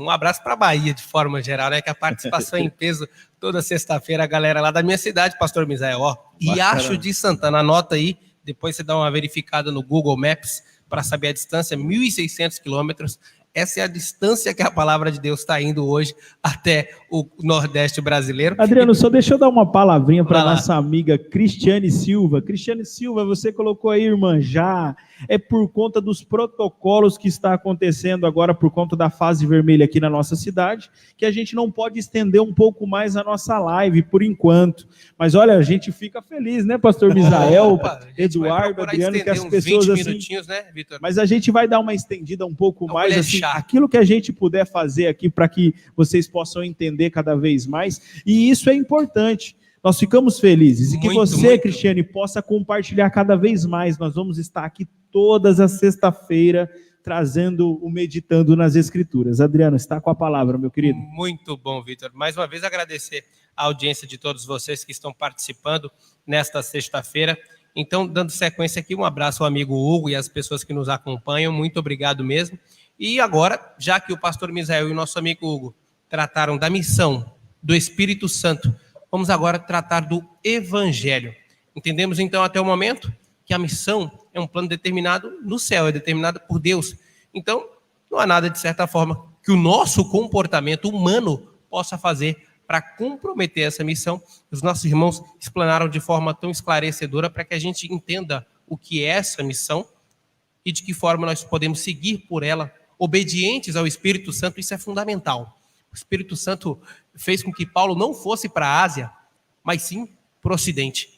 para a Bahia de forma geral, né? Que a participação é em peso toda sexta-feira, a galera lá da minha cidade, pastor Misael, Riacho de Santana, anota aí, depois você dá uma verificada no Google Maps para saber a distância, 1.600 quilômetros. Essa é a distância que a palavra de Deus está indo hoje até o Nordeste brasileiro. Adriano, só deixa eu dar uma palavrinha para a nossa amiga Cristiane Silva. Cristiane Silva, você colocou aí, irmã, já é por conta dos protocolos que está acontecendo agora, por conta da fase vermelha aqui na nossa cidade, que a gente não pode estender um pouco mais a nossa live, por enquanto. Mas olha, a gente fica feliz, né, pastor Misael, Eduardo, Adriano, que as pessoas assim... né, Vitor? Mas a gente vai dar uma estendida um pouco mais, assim, aquilo que a gente puder fazer aqui para que vocês possam entender cada vez mais, e isso é importante. Nós ficamos felizes, e que você, Cristiane, possa compartilhar cada vez mais. Nós vamos estar aqui todas as sexta-feira, trazendo o Meditando nas Escrituras. Adriano, está com a palavra, meu querido. Muito bom, Vitor. Mais uma vez agradecer a audiência de todos vocês que estão participando nesta sexta-feira. Então, dando sequência aqui, um abraço ao amigo Hugo e às pessoas que nos acompanham. Muito obrigado mesmo. E agora, já que o pastor Misael e o nosso amigo Hugo trataram da missão do Espírito Santo, vamos agora tratar do Evangelho. Entendemos então até o momento que a missão é um plano determinado no céu, é determinado por Deus. Então, não há nada, de certa forma, que o nosso comportamento humano possa fazer para comprometer essa missão. Os nossos irmãos explanaram de forma tão esclarecedora para que a gente entenda o que é essa missão e de que forma nós podemos seguir por ela, obedientes ao Espírito Santo. Isso é fundamental. O Espírito Santo fez com que Paulo não fosse para a Ásia, mas sim para o Ocidente.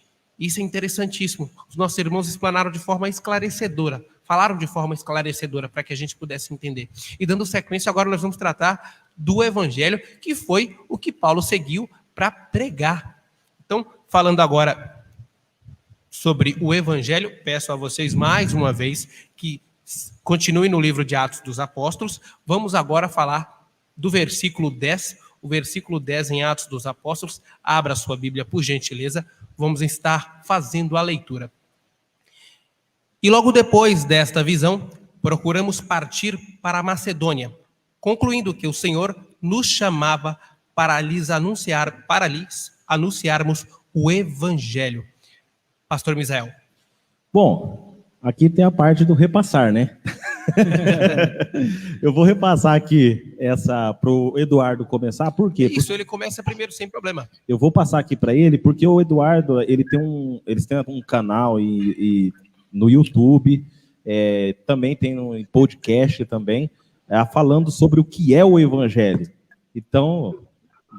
Isso é interessantíssimo. Os nossos irmãos explanaram de forma esclarecedora, falaram de forma esclarecedora para que a gente pudesse entender. E dando sequência, agora nós vamos tratar do evangelho, que foi o que Paulo seguiu para pregar. Então, falando agora sobre o evangelho, peço a vocês mais uma vez que continue no livro de Atos dos Apóstolos. Vamos agora falar do versículo 10, o versículo 10 em Atos dos Apóstolos. Abra sua Bíblia, por gentileza. Vamos estar fazendo a leitura. E logo depois desta visão, procuramos partir para a Macedônia, concluindo que o Senhor nos chamava para lhes anunciarmos o Evangelho. Pastor Misael. Bom, aqui tem a parte do repassar, né? Eu vou repassar aqui essa para o Eduardo começar, por quê? Isso, ele começa primeiro, sem problema. Eu vou passar aqui para ele, porque o Eduardo, eles têm um canal no YouTube, também tem um podcast também, falando sobre o que é o Evangelho. Então,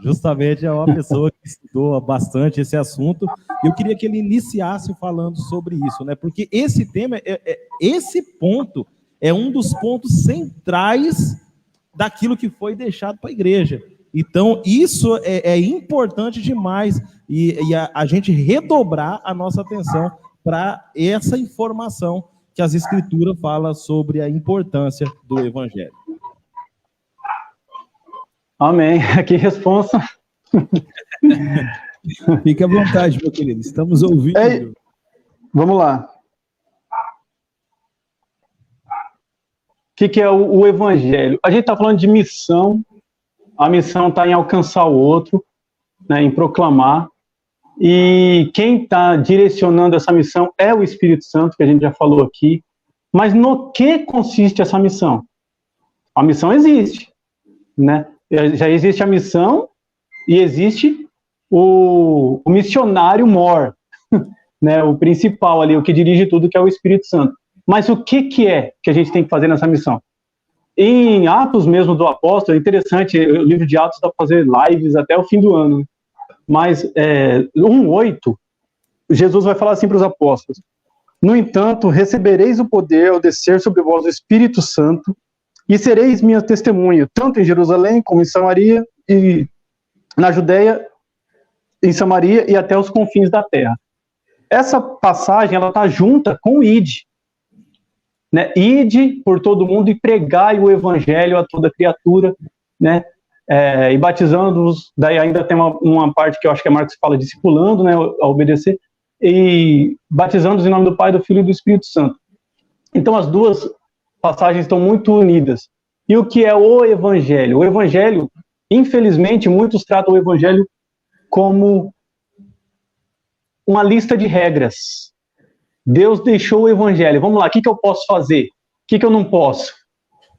justamente é uma pessoa que estudou bastante esse assunto. Eu queria que ele iniciasse falando sobre isso, né? Porque esse tema, esse ponto é um dos pontos centrais daquilo que foi deixado para a igreja. Então, isso é importante demais e a gente redobrar a nossa atenção para essa informação que as Escrituras falam sobre a importância do Evangelho. Amém. Que responsa. Fique à vontade, meu querido. Estamos ouvindo. Vamos lá. O que é o Evangelho? A gente está falando de missão. A missão está em alcançar o outro, né, em proclamar. E quem está direcionando essa missão é o Espírito Santo, que a gente já falou aqui. Mas no que consiste essa missão? A missão existe, né? Já existe a missão e existe o missionário mor, né? O principal ali, o que dirige tudo, que é o Espírito Santo. Mas o que é que a gente tem que fazer nessa missão? Em Atos mesmo do Apóstolo, é interessante, o livro de Atos dá para fazer lives até o fim do ano, né? Mas 1:8, Jesus vai falar assim para os apóstolos: no entanto, recebereis o poder ao descer sobre vós o Espírito Santo, e sereis minha testemunha, tanto em Jerusalém como em Samaria, e na Judeia, em Samaria e até os confins da terra. Essa passagem, ela está junta com o ide, né? Ide por todo mundo e pregai o evangelho a toda criatura, né? E batizando-os, daí ainda tem uma parte que eu acho que é Marcos fala, discipulando, né, a obedecer, e batizando-os em nome do Pai, do Filho e do Espírito Santo. Então as duas passagens estão muito unidas. E o que é o Evangelho? O Evangelho, infelizmente, muitos tratam o Evangelho como uma lista de regras. Deus deixou o Evangelho. Vamos lá, o que eu posso fazer? O que eu não posso?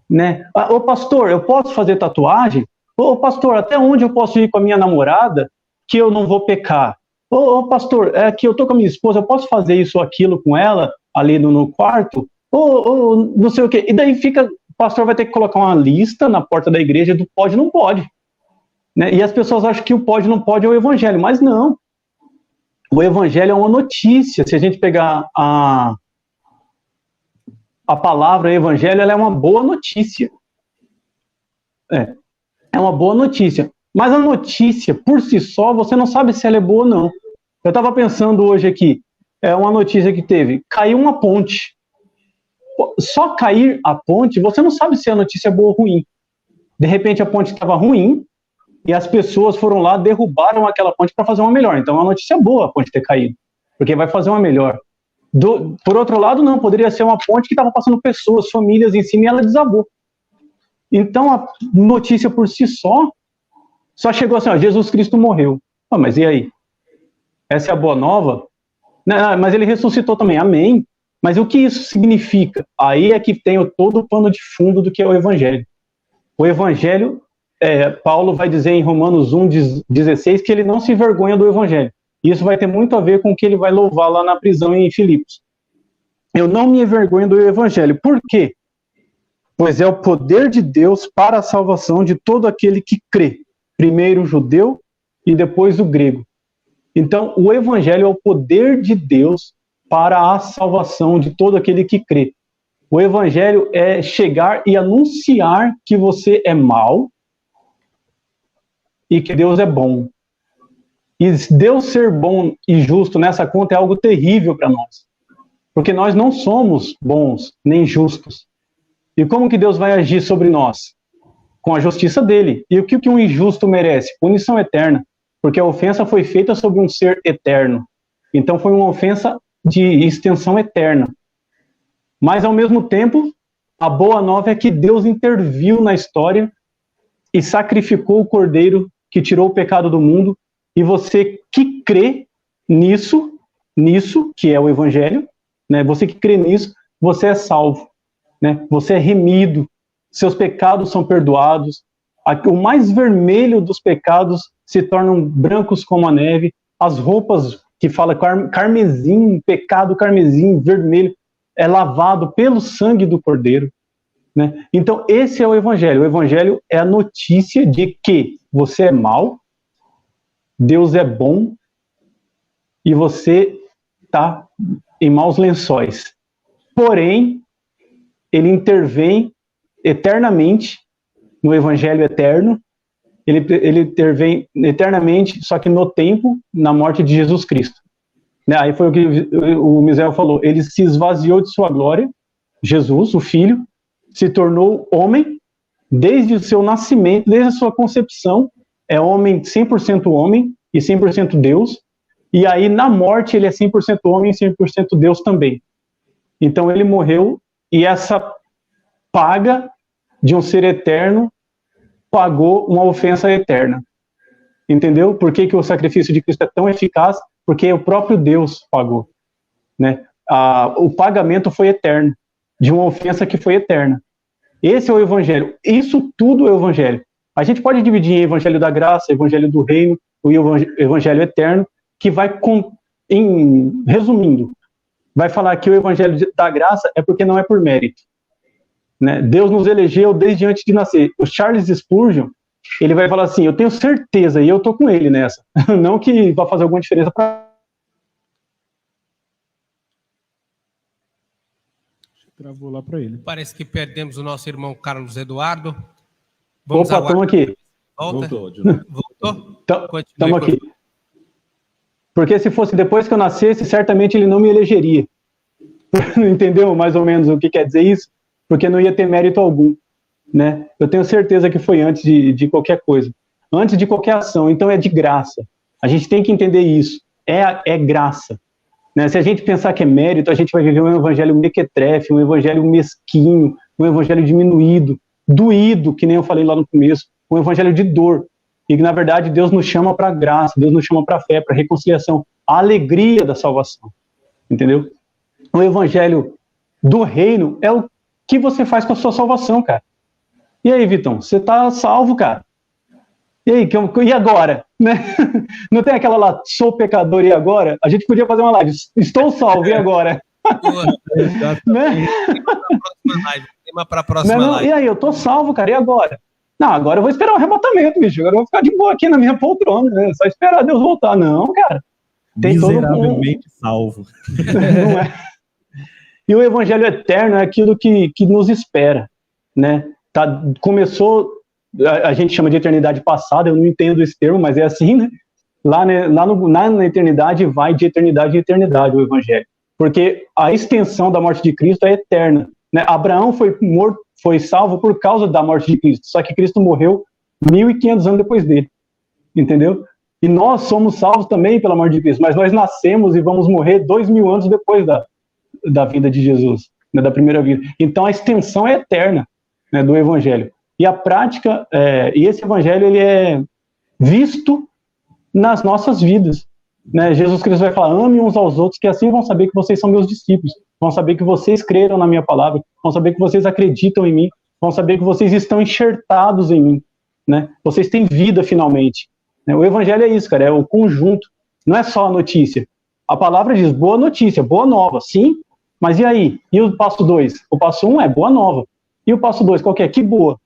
Né? Ô pastor, eu posso fazer tatuagem? Ô pastor, até onde eu posso ir com a minha namorada que eu não vou pecar? Ô pastor, que eu tô com a minha esposa, eu posso fazer isso ou aquilo com ela ali no quarto? Ou não sei o quê. E daí o pastor vai ter que colocar uma lista na porta da igreja do pode e não pode. Né? E as pessoas acham que o pode e não pode é o evangelho, mas não. O evangelho é uma notícia. Se a gente pegar a palavra evangelho, ela é uma boa notícia. É uma boa notícia. Mas a notícia, por si só, você não sabe se ela é boa ou não. Eu estava pensando hoje aqui, uma notícia que teve, caiu uma ponte. Só cair a ponte, você não sabe se a notícia é boa ou ruim. De repente a ponte estava ruim e as pessoas foram lá, derrubaram aquela ponte para fazer uma melhor. Então a notícia é boa a ponte ter caído, porque vai fazer uma melhor. Por outro lado, não, poderia ser uma ponte que estava passando pessoas, famílias em cima e ela desabou. Então a notícia por si só chegou assim, ó, Jesus Cristo morreu. Mas e aí? Essa é a boa nova? Não, mas ele ressuscitou também, amém. Mas o que isso significa? Aí é que tem todo o pano de fundo do que é o Evangelho. O Evangelho, Paulo vai dizer em Romanos 1,16 que ele não se envergonha do Evangelho. Isso vai ter muito a ver com o que ele vai louvar lá na prisão em Filipos. Eu não me envergonho do Evangelho. Por quê? Pois é o poder de Deus para a salvação de todo aquele que crê. Primeiro o judeu e depois o grego. Então, o evangelho é o poder de Deus para a salvação de todo aquele que crê. O evangelho é chegar e anunciar que você é mau e que Deus é bom. E Deus ser bom e justo nessa conta é algo terrível para nós. Porque nós não somos bons nem justos. E como que Deus vai agir sobre nós? Com a justiça dele. E o que um injusto merece? Punição eterna. Porque a ofensa foi feita sobre um ser eterno. Então foi uma ofensa de extensão eterna. Mas, ao mesmo tempo, a boa nova é que Deus interviu na história e sacrificou o Cordeiro que tirou o pecado do mundo. E você que crê nisso que é o Evangelho, né? Você que crê nisso, você é salvo, né? Você é remido, seus pecados são perdoados. O mais vermelho dos pecados se tornam brancos como a neve. As roupas que fala carmesim, pecado carmesim, vermelho, é lavado pelo sangue do Cordeiro, né? Então, esse é o Evangelho. O Evangelho é a notícia de que você é mau, Deus é bom e você está em maus lençóis. Porém, ele intervém eternamente no Evangelho eterno, ele intervém eternamente, só que no tempo, na morte de Jesus Cristo. Aí foi o que o Misael falou, ele se esvaziou de sua glória, Jesus, o Filho, se tornou homem, desde o seu nascimento, desde a sua concepção, é homem, 100% homem e 100% Deus, e aí na morte ele é 100% homem e 100% Deus também. Então ele morreu, e essa paga de um ser eterno pagou uma ofensa eterna. Entendeu? Por que o sacrifício de Cristo é tão eficaz? Porque o próprio Deus pagou, né? O pagamento foi eterno, de uma ofensa que foi eterna. Esse é o Evangelho. Isso tudo é o Evangelho. A gente pode dividir em Evangelho da Graça, Evangelho do Reino, o Evangelho Eterno, que vai, resumindo, vai falar que o Evangelho da Graça é porque não é por mérito, né? Deus nos elegeu desde antes de nascer. O Charles Spurgeon, ele vai falar assim, eu tenho certeza, e eu tô com ele nessa, não que vai fazer alguma diferença para... Travou lá para ele. Parece que perdemos o nosso irmão Carlos Eduardo. Vamos Opa, estamos aqui. Volta? Voltou? Estamos aqui. Porque se fosse depois que eu nascesse, certamente ele não me elegeria. Entendeu mais ou menos o que quer dizer isso? Porque não ia ter mérito algum, né? Eu tenho certeza que foi antes de qualquer coisa. Antes de qualquer ação. Então é de graça. A gente tem que entender isso. É graça. Né? Se a gente pensar que é mérito, a gente vai viver um evangelho mequetrefe, um evangelho mesquinho, um evangelho diminuído, doído, que nem eu falei lá no começo, um evangelho de dor. E que, na verdade, Deus nos chama para a graça, Deus nos chama para a fé, para a reconciliação, a alegria da salvação. Entendeu? O evangelho do reino é o que você faz com a sua salvação, cara. E aí, Vitão, você está salvo, cara? E aí, e agora? Né? Não tem aquela lá, sou pecador e agora? A gente podia fazer uma live, estou salvo, e agora? Né? Tema para a próxima live. E aí, eu tô salvo, cara, e agora? Não, agora eu vou esperar o arrebatamento, bicho. Agora eu vou ficar de boa aqui na minha poltrona, né? Só esperar Deus voltar. Não, cara. Tem miseravelmente salvo. Não é? E o evangelho eterno é aquilo que nos espera, né? Começou, a gente chama de eternidade passada, eu não entendo esse termo, mas é assim, né? Lá na eternidade vai de eternidade em eternidade o evangelho. Porque a extensão da morte de Cristo é eterna, né? Abraão foi salvo por causa da morte de Cristo, só que Cristo morreu 1.500 anos depois dele, entendeu? E nós somos salvos também pela morte de Cristo, mas nós nascemos e vamos morrer 2.000 anos depois da vida de Jesus, né, da primeira vida. Então a extensão é eterna, né, do evangelho. E a prática, e esse evangelho ele é visto nas nossas vidas, né? Jesus Cristo vai falar, ame uns aos outros, que assim vão saber que vocês são meus discípulos, vão saber que vocês creram na minha palavra, vão saber que vocês acreditam em mim, vão saber que vocês estão enxertados em mim, né? Vocês têm vida finalmente. O evangelho é isso, cara, é o conjunto, não é só a notícia. A palavra diz boa notícia, boa nova, sim, mas e aí? E o passo 2? O passo 1 é boa nova. E o passo 2 qual que é? Que boa.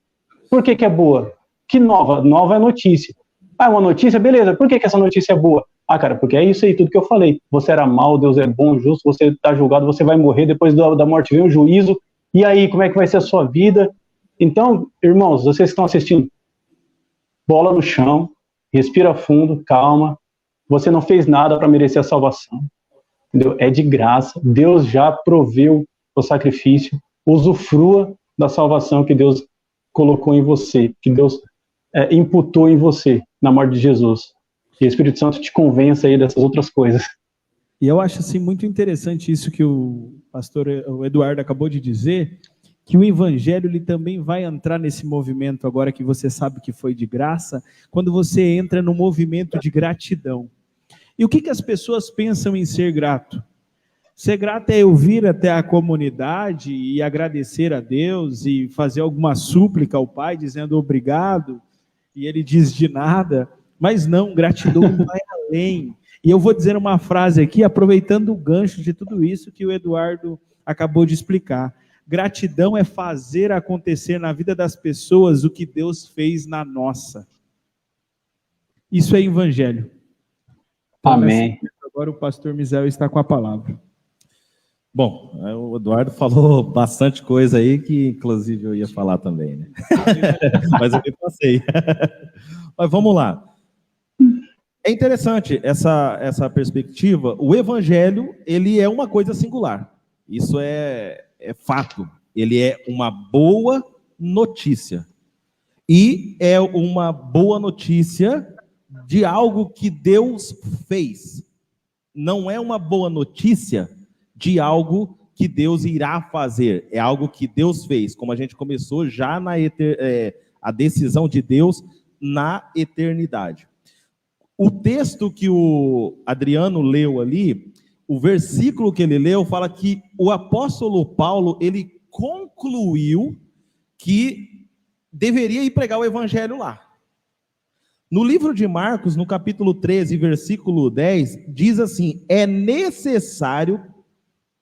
Por que é boa? Que nova? Nova é notícia. Ah, é uma notícia? Beleza. Por que essa notícia é boa? Ah, cara, porque é isso aí, tudo que eu falei. Você era mau, Deus é bom, justo, você está julgado, você vai morrer, depois da morte vem o juízo. E aí, como é que vai ser a sua vida? Então, irmãos, vocês que estão assistindo, bola no chão, respira fundo, calma. Você não fez nada para merecer a salvação. Entendeu? É de graça. Deus já proveu o sacrifício. Usufrua da salvação que Deus colocou em você, que Deus imputou em você na morte de Jesus. E o Espírito Santo te convença aí dessas outras coisas. E eu acho assim muito interessante isso que o pastor Eduardo acabou de dizer, que o evangelho ele também vai entrar nesse movimento agora que você sabe que foi de graça, quando você entra no movimento de gratidão. E o que as pessoas pensam em ser grato? Ser grato é eu vir até a comunidade e agradecer a Deus e fazer alguma súplica ao Pai dizendo obrigado, e ele diz de nada. Mas não, gratidão vai além. E eu vou dizer uma frase aqui, aproveitando o gancho de tudo isso que o Eduardo acabou de explicar. Gratidão é fazer acontecer na vida das pessoas o que Deus fez na nossa. Isso é evangelho. Então, amém. Agora o pastor Misael está com a palavra. Bom, o Eduardo falou bastante coisa aí que, inclusive, eu ia falar também, né? Mas eu me passei. Mas vamos lá. É interessante essa perspectiva. O evangelho, ele é uma coisa singular. Isso é fato. Ele é uma boa notícia. E é uma boa notícia de algo que Deus fez. Não é uma boa notícia de algo que Deus irá fazer. É algo que Deus fez. Como a gente começou já a decisão de Deus na eternidade. O texto que o Adriano leu ali, o versículo que ele leu, fala que o apóstolo Paulo, ele concluiu que deveria ir pregar o evangelho lá. No livro de Marcos, no capítulo 13, versículo 10, diz assim: é necessário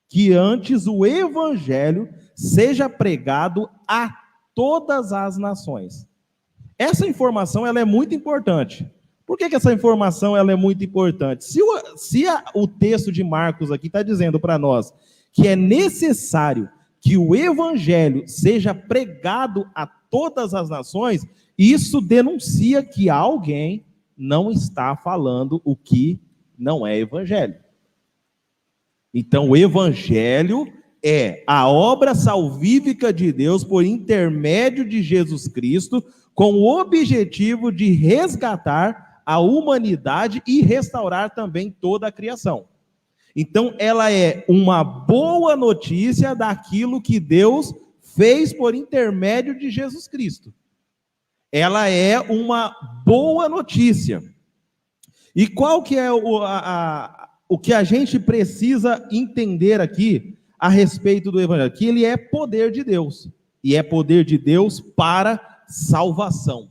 que antes o evangelho seja pregado a todas as nações. Essa informação ela é muito importante. Por que essa informação ela é muito importante? Se o texto de Marcos aqui está dizendo para nós que é necessário que o evangelho seja pregado a todas as nações, isso denuncia que alguém não está falando o que não é evangelho. Então, o evangelho é a obra salvífica de Deus por intermédio de Jesus Cristo, com o objetivo de resgatar a humanidade e restaurar também toda a criação. Então, ela é uma boa notícia daquilo que Deus fez por intermédio de Jesus Cristo. Ela é uma boa notícia. E qual que é o que a gente precisa entender aqui a respeito do evangelho? Que ele é poder de Deus. E é poder de Deus para salvação.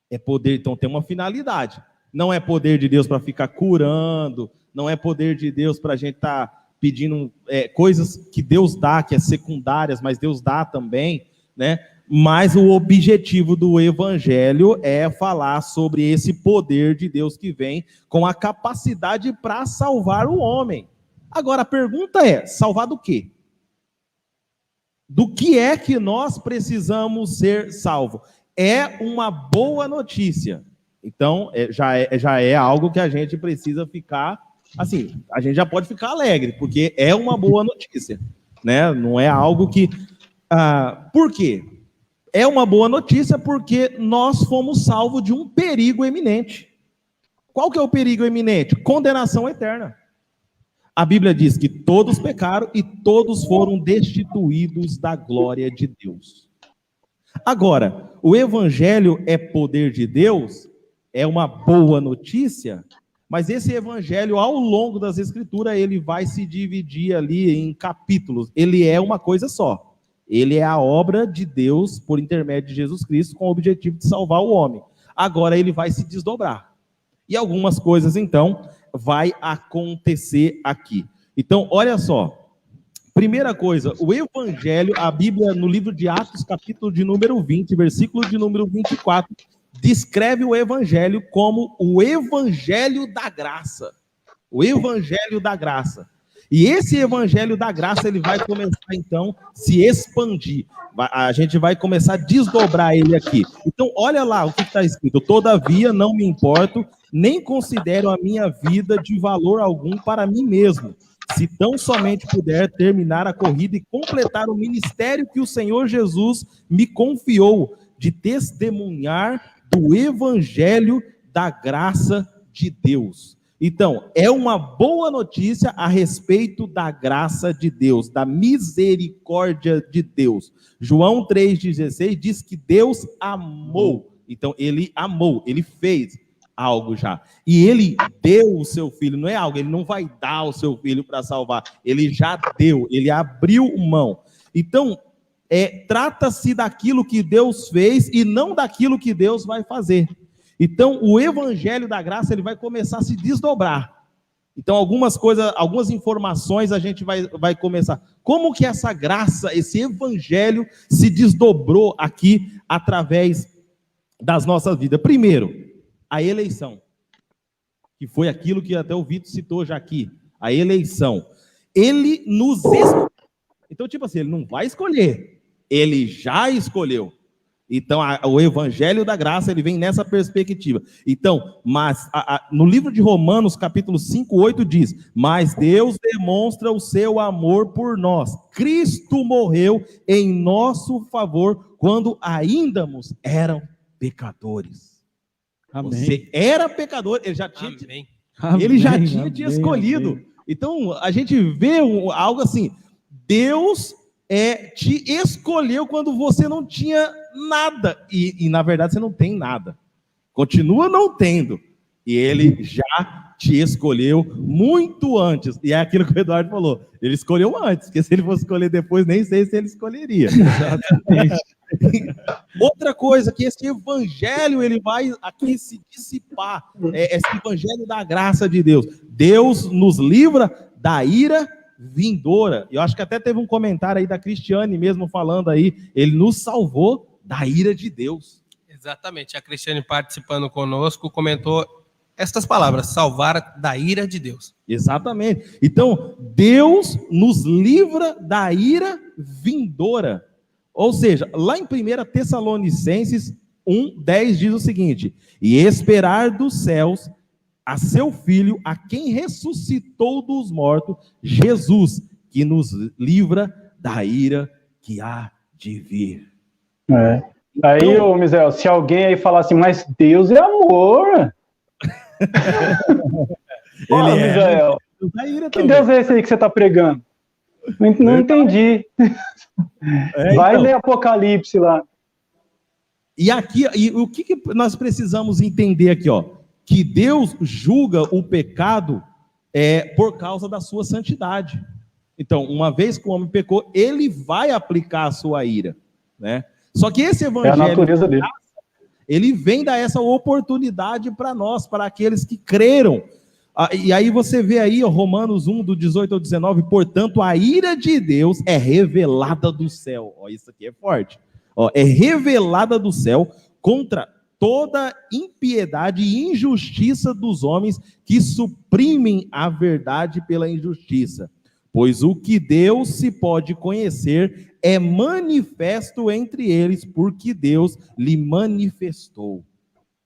É poder, então tem uma finalidade. Não é poder de Deus para ficar curando, não é poder de Deus para a gente estar pedindo coisas que Deus dá, que é secundárias, mas Deus dá também, né? Mas o objetivo do evangelho é falar sobre esse poder de Deus que vem com a capacidade para salvar o homem. Agora a pergunta é, salvar do quê? Do que é que nós precisamos ser salvos? É uma boa notícia. Então, já é algo que a gente precisa ficar, assim, a gente já pode ficar alegre, porque é uma boa notícia, né? Não é algo que... por quê? É uma boa notícia porque nós fomos salvos de um perigo eminente. Qual que é o perigo eminente? Condenação eterna. A Bíblia diz que todos pecaram e todos foram destituídos da glória de Deus. Agora, o evangelho é poder de Deus, é uma boa notícia, mas esse evangelho, ao longo das escrituras, ele vai se dividir ali em capítulos. Ele é uma coisa só. Ele é a obra de Deus por intermédio de Jesus Cristo com o objetivo de salvar o homem. Agora ele vai se desdobrar. E algumas coisas, então, vai acontecer aqui. Então, olha só. Primeira coisa, o evangelho, a Bíblia, no livro de Atos, capítulo de número 20, versículo de número 24, descreve o evangelho como o evangelho da graça. O evangelho da graça. E esse evangelho da graça, ele vai começar, então, a se expandir. A gente vai começar a desdobrar ele aqui. Então, olha lá o que está escrito. Todavia, não me importo, nem considero a minha vida de valor algum para mim mesmo, se tão somente puder terminar a corrida e completar o ministério que o Senhor Jesus me confiou, de testemunhar do evangelho da graça de Deus. Então, é uma boa notícia a respeito da graça de Deus, da misericórdia de Deus. João 3,16 diz que Deus amou. Então, ele amou, ele fez algo já. E ele deu o seu filho, não é algo, ele não vai dar o seu filho para salvar. Ele já deu, ele abriu mão. Então, trata-se daquilo que Deus fez e não daquilo que Deus vai fazer. Então, o evangelho da graça, ele vai começar a se desdobrar. Então, algumas coisas, algumas informações a gente vai começar. Como que essa graça, esse evangelho se desdobrou aqui através das nossas vidas? Primeiro, a eleição, que foi aquilo que até o Vitor citou já aqui, a eleição. Ele nos escolheu. Então, tipo assim, ele não vai escolher, ele já escolheu. Então, o evangelho da graça, ele vem nessa perspectiva. Então, mas no livro de Romanos, capítulo 5:8 diz: mas Deus demonstra o seu amor por nós. Cristo morreu em nosso favor quando ainda eram pecadores. Amém. Você era pecador, ele já tinha, Amém. ele já tinha te escolhido. Amém. Então, a gente vê algo assim, Deus te escolheu quando você não tinha nada, e na verdade você não tem nada, continua não tendo, e ele já te escolheu muito antes, e é aquilo que o Eduardo falou, ele escolheu antes, porque se ele fosse escolher depois, nem sei se ele escolheria. Outra coisa, que esse evangelho, ele vai aqui se dissipar, esse evangelho da graça de Deus, Deus nos livra da ira vindoura. Eu acho que até teve um comentário aí da Cristiane mesmo falando aí, ele nos salvou da ira de Deus. Exatamente, a Cristiane participando conosco comentou estas palavras, salvar da ira de Deus. Exatamente, então Deus nos livra da ira vindoura, ou seja, lá em 1 Tessalonicenses 1:10 diz o seguinte: e esperar dos céus a seu Filho, a quem ressuscitou dos mortos, Jesus, que nos livra da ira que há de vir. Aí, ô Misael, se alguém aí falar assim, mas Deus é amor. Ele Misael, ira que Deus é esse aí que você está pregando? Não entendi. Vai então, ler Apocalipse lá. E aqui, o que nós precisamos entender aqui, ó? Que Deus julga o pecado por causa da sua santidade. Então, uma vez que o homem pecou, ele vai aplicar a sua ira, né? Só que esse evangelho, é a natureza dele. Ele vem dar essa oportunidade para nós, para aqueles que creram. E aí você vê aí, ó, Romanos 1, do 18 ao 19, portanto, a ira de Deus é revelada do céu. Ó, isso aqui é forte. Ó, é revelada do céu contra toda impiedade e injustiça dos homens que suprimem a verdade pela injustiça. Pois o que Deus se pode conhecer é manifesto entre eles, porque Deus lhe manifestou.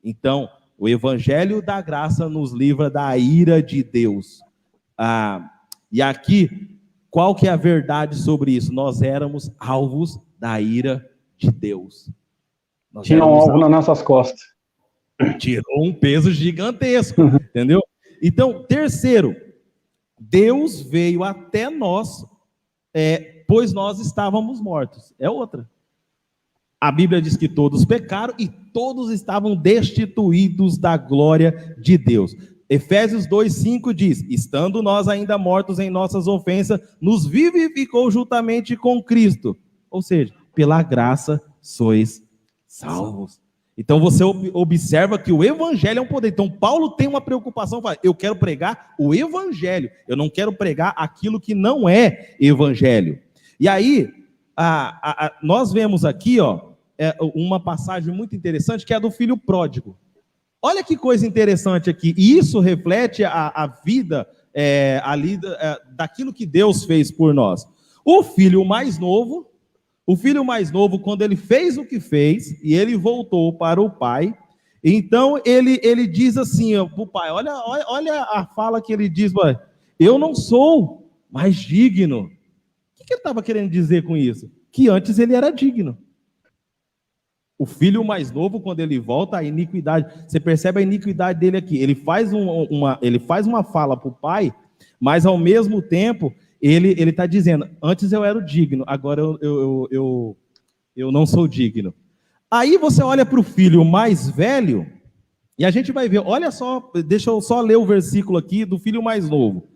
Então, o evangelho da graça nos livra da ira de Deus. E aqui, qual que é a verdade sobre isso? Nós éramos alvos da ira de Deus. Tinha um alvo nas nossas costas. Tirou um peso gigantesco, entendeu? Então, terceiro, Deus veio até nós, pois nós estávamos mortos. É outra. A Bíblia diz que todos pecaram e todos estavam destituídos da glória de Deus. Efésios 2:5 diz: estando nós ainda mortos em nossas ofensas, nos vivificou juntamente com Cristo. Ou seja, pela graça sois salvos. Então você observa que o evangelho é um poder. Então Paulo tem uma preocupação, eu quero pregar o evangelho, eu não quero pregar aquilo que não é evangelho. E aí, nós vemos aqui, ó, uma passagem muito interessante, que é a do filho pródigo. Olha que coisa interessante aqui. E isso reflete a vida daquilo que Deus fez por nós. O filho mais novo, quando ele fez o que fez, e ele voltou para o pai, então ele diz assim para o pai, olha a fala que ele diz, eu não sou mais digno. O que ele estava querendo dizer com isso? Que antes ele era digno. O filho mais novo, quando ele volta, a iniquidade, você percebe a iniquidade dele aqui. Ele faz uma fala para o pai, mas ao mesmo tempo, ele está dizendo, antes eu era o digno, agora eu não sou digno. Aí você olha para o filho mais velho, e a gente vai ver, olha só, deixa eu só ler o versículo aqui do filho mais novo.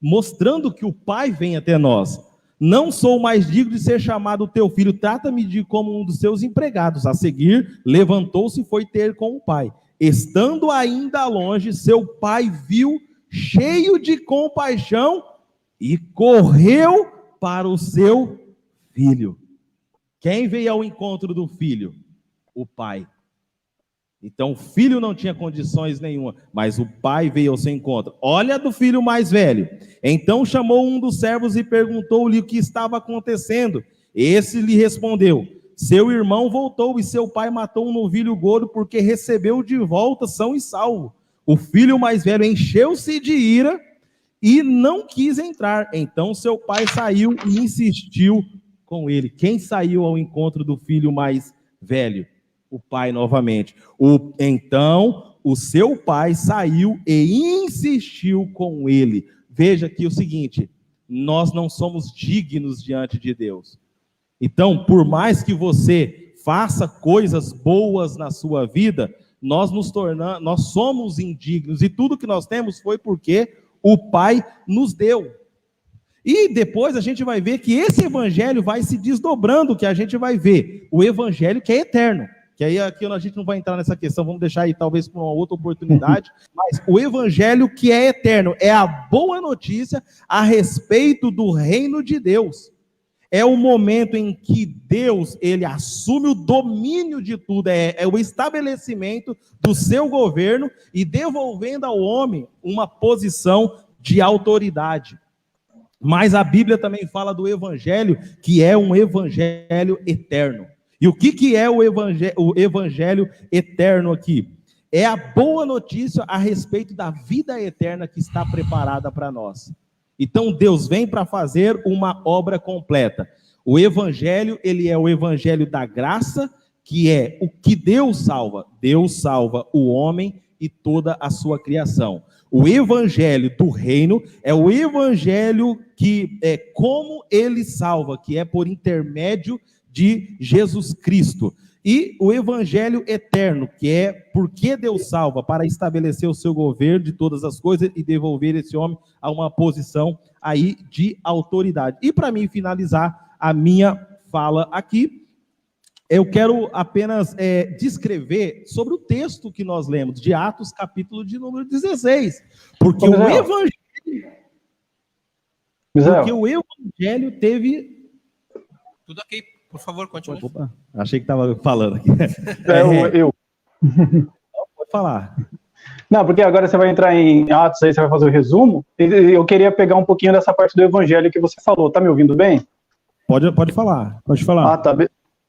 Mostrando que o pai vem até nós. Não sou mais digno de ser chamado teu filho, trata-me como um dos seus empregados. A seguir, levantou-se e foi ter com o pai. Estando ainda longe, seu pai viu, cheio de compaixão, e correu para o seu filho. Quem veio ao encontro do filho? O pai. Então o filho não tinha condições nenhuma, mas o pai veio ao seu encontro. Olha do filho mais velho. Então chamou um dos servos e perguntou-lhe o que estava acontecendo. Esse lhe respondeu, seu irmão voltou e seu pai matou um novilho gordo porque recebeu de volta são e salvo. O filho mais velho encheu-se de ira e não quis entrar. Então seu pai saiu e insistiu com ele. Quem saiu ao encontro do filho mais velho? O pai novamente. Então, o seu pai saiu e insistiu com ele. Veja aqui o seguinte, nós não somos dignos diante de Deus. Então, por mais que você faça coisas boas na sua vida, nós somos indignos, e tudo que nós temos foi porque o pai nos deu. E depois a gente vai ver que esse evangelho vai se desdobrando, que a gente vai ver o evangelho que é eterno. Que aí aqui a gente não vai entrar nessa questão, vamos deixar aí talvez para uma outra oportunidade, mas o evangelho que é eterno é a boa notícia a respeito do reino de Deus. É o momento em que Deus, ele assume o domínio de tudo, é o estabelecimento do seu governo e devolvendo ao homem uma posição de autoridade. Mas a Bíblia também fala do evangelho, que é um evangelho eterno. E o que é o evangelho eterno aqui? É a boa notícia a respeito da vida eterna que está preparada para nós. Então Deus vem para fazer uma obra completa. O evangelho, ele é o evangelho da graça, que é o que Deus salva. Deus salva o homem e toda a sua criação. O evangelho do reino é o evangelho que é como ele salva, que é por intermédio de Jesus Cristo. E o evangelho eterno, que é porque Deus salva, para estabelecer o seu governo de todas as coisas e devolver esse homem a uma posição aí de autoridade. E para mim finalizar a minha fala aqui, eu quero apenas descrever sobre o texto que nós lemos, de Atos, capítulo de número 16. Porque o evangelho teve... Tudo aqui. Por favor, continue. Opa, achei que estava falando aqui. Pode falar. Não, porque agora você vai entrar em Atos, aí você vai fazer o resumo. Eu queria pegar um pouquinho dessa parte do evangelho que você falou. Tá me ouvindo bem? Pode falar. Ah, tá.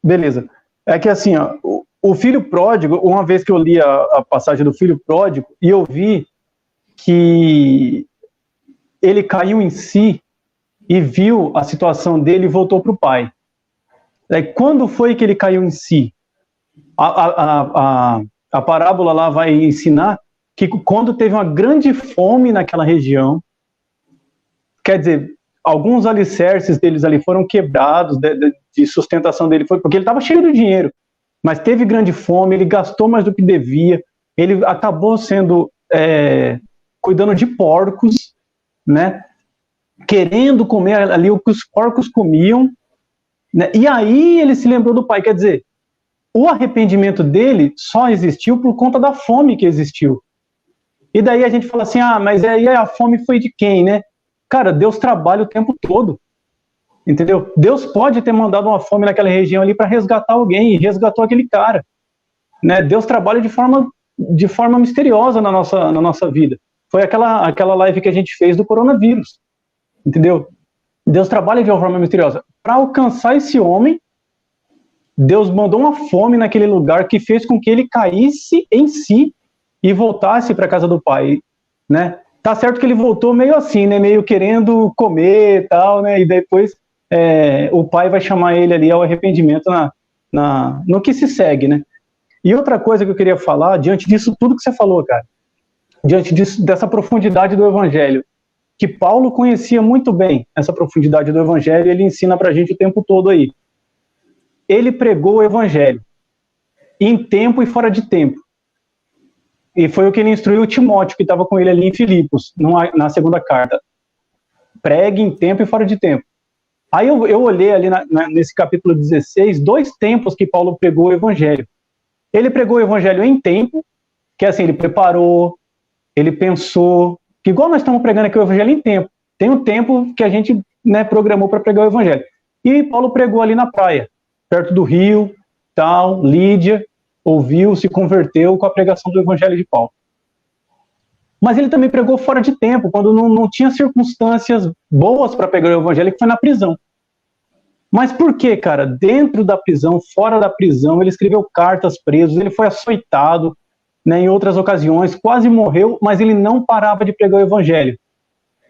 Beleza. É que assim, ó, o filho pródigo, uma vez que eu li a passagem do filho pródigo, e eu vi que ele caiu em si e viu a situação dele e voltou para o pai. Quando foi que ele caiu em si? A parábola lá vai ensinar que quando teve uma grande fome naquela região, quer dizer, alguns alicerces deles ali foram quebrados, de sustentação dele, porque ele estava cheio de dinheiro, mas teve grande fome, ele gastou mais do que devia, ele acabou cuidando de porcos, né? Querendo comer ali o que os porcos comiam, né? E aí ele se lembrou do pai, quer dizer, o arrependimento dele só existiu por conta da fome que existiu. E daí a gente fala assim, mas aí a fome foi de quem, né? Cara, Deus trabalha o tempo todo. entendeu? Deus pode ter mandado uma fome naquela região ali para resgatar alguém, e resgatou aquele cara, né? Deus trabalha de forma misteriosa na nossa vida. Foi aquela live que a gente fez do coronavírus, entendeu? Deus trabalha de uma forma misteriosa. Para alcançar esse homem, Deus mandou uma fome naquele lugar que fez com que ele caísse em si e voltasse para a casa do pai, né? Tá certo que ele voltou meio assim, né? Meio querendo comer e tal, né? E depois o pai vai chamar ele ali ao arrependimento no que se segue, né? E outra coisa que eu queria falar, diante disso tudo que você falou, cara, diante dessa profundidade do evangelho, que Paulo conhecia muito bem essa profundidade do evangelho, ele ensina pra gente o tempo todo aí. Ele pregou o evangelho em tempo e fora de tempo. E foi o que ele instruiu o Timóteo, que estava com ele ali em Filipos, na segunda carta. Pregue em tempo e fora de tempo. Aí eu olhei ali nesse capítulo 16, 2 tempos que Paulo pregou o evangelho. Ele pregou o evangelho em tempo, que é assim, ele preparou, ele pensou, que igual nós estamos pregando aqui o evangelho em tempo. Tem um tempo que a gente, né, programou para pregar o evangelho. E Paulo pregou ali na praia, perto do rio, tal, Lídia, ouviu, se converteu com a pregação do evangelho de Paulo. Mas ele também pregou fora de tempo, quando não tinha circunstâncias boas para pregar o evangelho, que foi na prisão. Mas por que, cara? Dentro da prisão, fora da prisão, ele escreveu cartas presos, ele foi açoitado, né, em outras ocasiões, quase morreu, mas ele não parava de pregar o evangelho.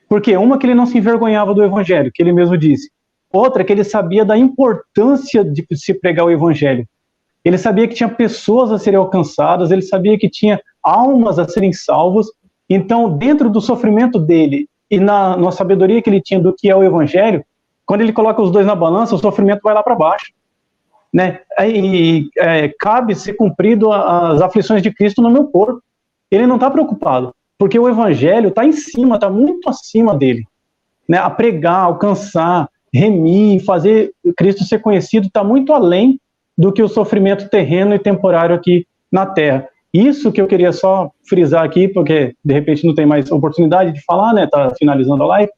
Por quê? Uma, que ele não se envergonhava do evangelho, que ele mesmo disse. Outra, que ele sabia da importância de se pregar o evangelho. Ele sabia que tinha pessoas a serem alcançadas, ele sabia que tinha almas a serem salvas. Então, dentro do sofrimento dele e na sabedoria que ele tinha do que é o evangelho, quando ele coloca os dois na balança, o sofrimento vai lá para baixo, né? Cabe ser cumprido as aflições de Cristo no meu corpo. Ele não está preocupado, porque o evangelho está em cima, está muito acima dele, né? A pregar, alcançar, remir, fazer Cristo ser conhecido está muito além do que o sofrimento terreno e temporário aqui na Terra. Isso que eu queria só frisar aqui, porque de repente não tem mais oportunidade de falar, né? Tá finalizando a live.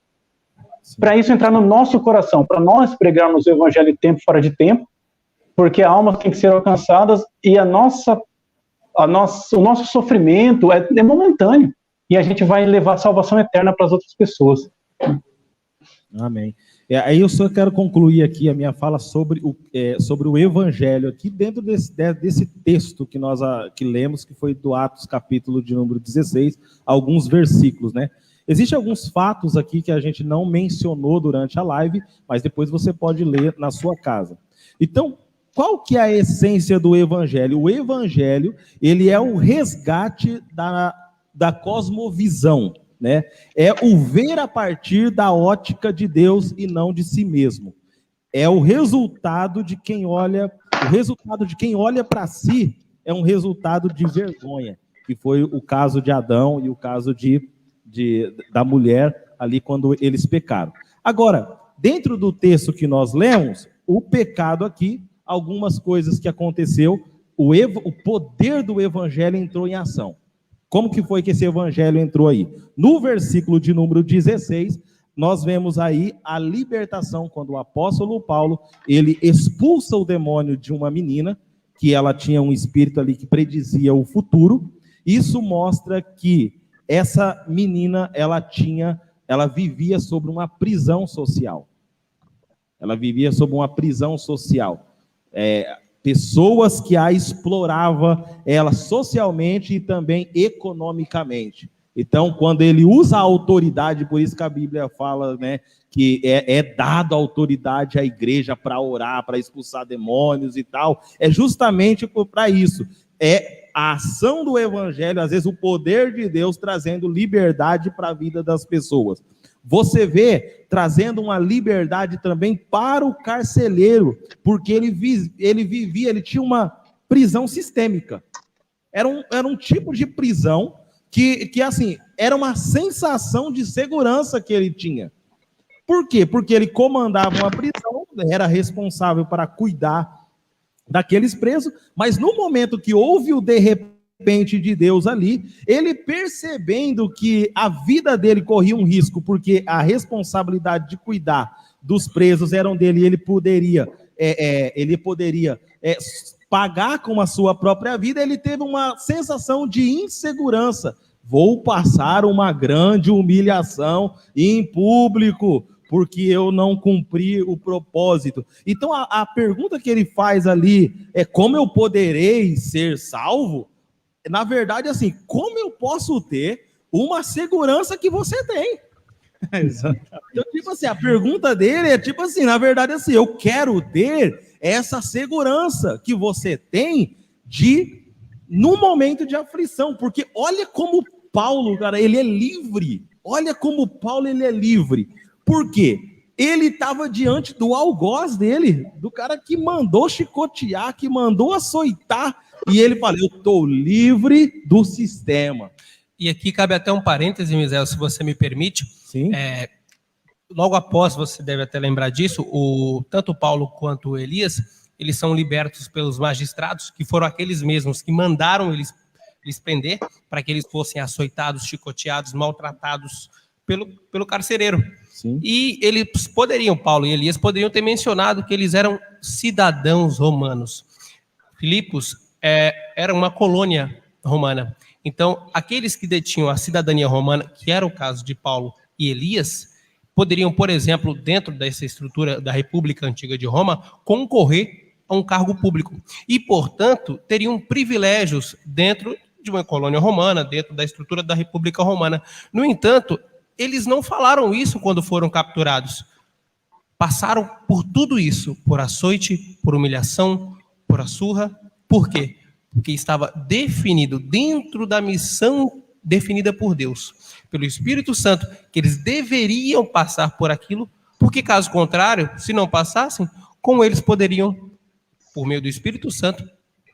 Para isso entrar no nosso coração, para nós pregarmos o evangelho em tempo fora de tempo, porque almas têm que ser alcançadas e o nosso sofrimento é momentâneo e a gente vai levar salvação eterna para as outras pessoas. Amém. Aí eu só quero concluir aqui a minha fala sobre o evangelho aqui dentro desse texto que lemos, que foi do Atos capítulo de número 16, alguns versículos, né? Existem alguns fatos aqui que a gente não mencionou durante a live, mas depois você pode ler na sua casa. Então, qual que é a essência do evangelho? O evangelho, ele é o resgate da cosmovisão, né? É o ver a partir da ótica de Deus e não de si mesmo. É o resultado de quem olha para si é um resultado de vergonha, que foi o caso de Adão e o caso da mulher ali quando eles pecaram. Agora, dentro do texto que nós lemos, o pecado aqui, algumas coisas que aconteceu, o poder do evangelho entrou em ação. Como que foi que esse evangelho entrou aí? No versículo de número 16, nós vemos aí a libertação, quando o apóstolo Paulo, ele expulsa o demônio de uma menina, que ela tinha um espírito ali que predizia o futuro. Isso mostra que essa menina, ela vivia sobre uma prisão social. Ela vivia sob uma prisão social. Pessoas que a exploravam ela socialmente e também economicamente. Então, quando ele usa a autoridade, por isso que a Bíblia fala, né, que é dado a autoridade à igreja para orar, para expulsar demônios e tal, é justamente para isso. É a ação do evangelho, às vezes o poder de Deus trazendo liberdade para a vida das pessoas. Você vê trazendo uma liberdade também para o carcereiro, porque ele tinha uma prisão sistêmica. Era um tipo de prisão que assim, era uma sensação de segurança que ele tinha. Por quê? Porque ele comandava uma prisão, era responsável para cuidar daqueles presos, mas no momento que houve o de repente de Deus ali, ele percebendo que a vida dele corria um risco, porque a responsabilidade de cuidar dos presos eram dele, e ele poderia pagar com a sua própria vida, ele teve uma sensação de insegurança. Vou passar uma grande humilhação em público, porque eu não cumpri o propósito. Então, a pergunta que ele faz ali é: como eu poderei ser salvo? Na verdade, assim, como eu posso ter uma segurança que você tem? Então, tipo assim, a pergunta dele é tipo assim, na verdade, assim, eu quero ter essa segurança que você tem no momento de aflição, porque olha como Paulo, cara, ele é livre. Olha como Paulo, ele é livre. Por quê? Ele estava diante do algoz dele, do cara que mandou chicotear, que mandou açoitar, e ele fala: eu estou livre do sistema. E aqui cabe até um parêntese, Misael, se você me permite. Sim. Logo após, você deve até lembrar disso, tanto Paulo quanto Elias, eles são libertos pelos magistrados, que foram aqueles mesmos que mandaram eles prender, para que eles fossem açoitados, chicoteados, maltratados pelo carcereiro. Sim. E eles poderiam, Paulo e Elias, poderiam ter mencionado que eles eram cidadãos romanos. Filipos era uma colônia romana. Então, aqueles que detinham a cidadania romana, que era o caso de Paulo e Elias, poderiam, por exemplo, dentro dessa estrutura da República Antiga de Roma, concorrer a um cargo público. E, portanto, teriam privilégios dentro de uma colônia romana, dentro da estrutura da República Romana. No entanto, eles não falaram isso quando foram capturados. Passaram por tudo isso, por açoite, por humilhação, por açurra. Por quê? Porque estava definido dentro da missão definida por Deus, pelo Espírito Santo, que eles deveriam passar por aquilo, porque caso contrário, se não passassem, como eles poderiam, por meio do Espírito Santo,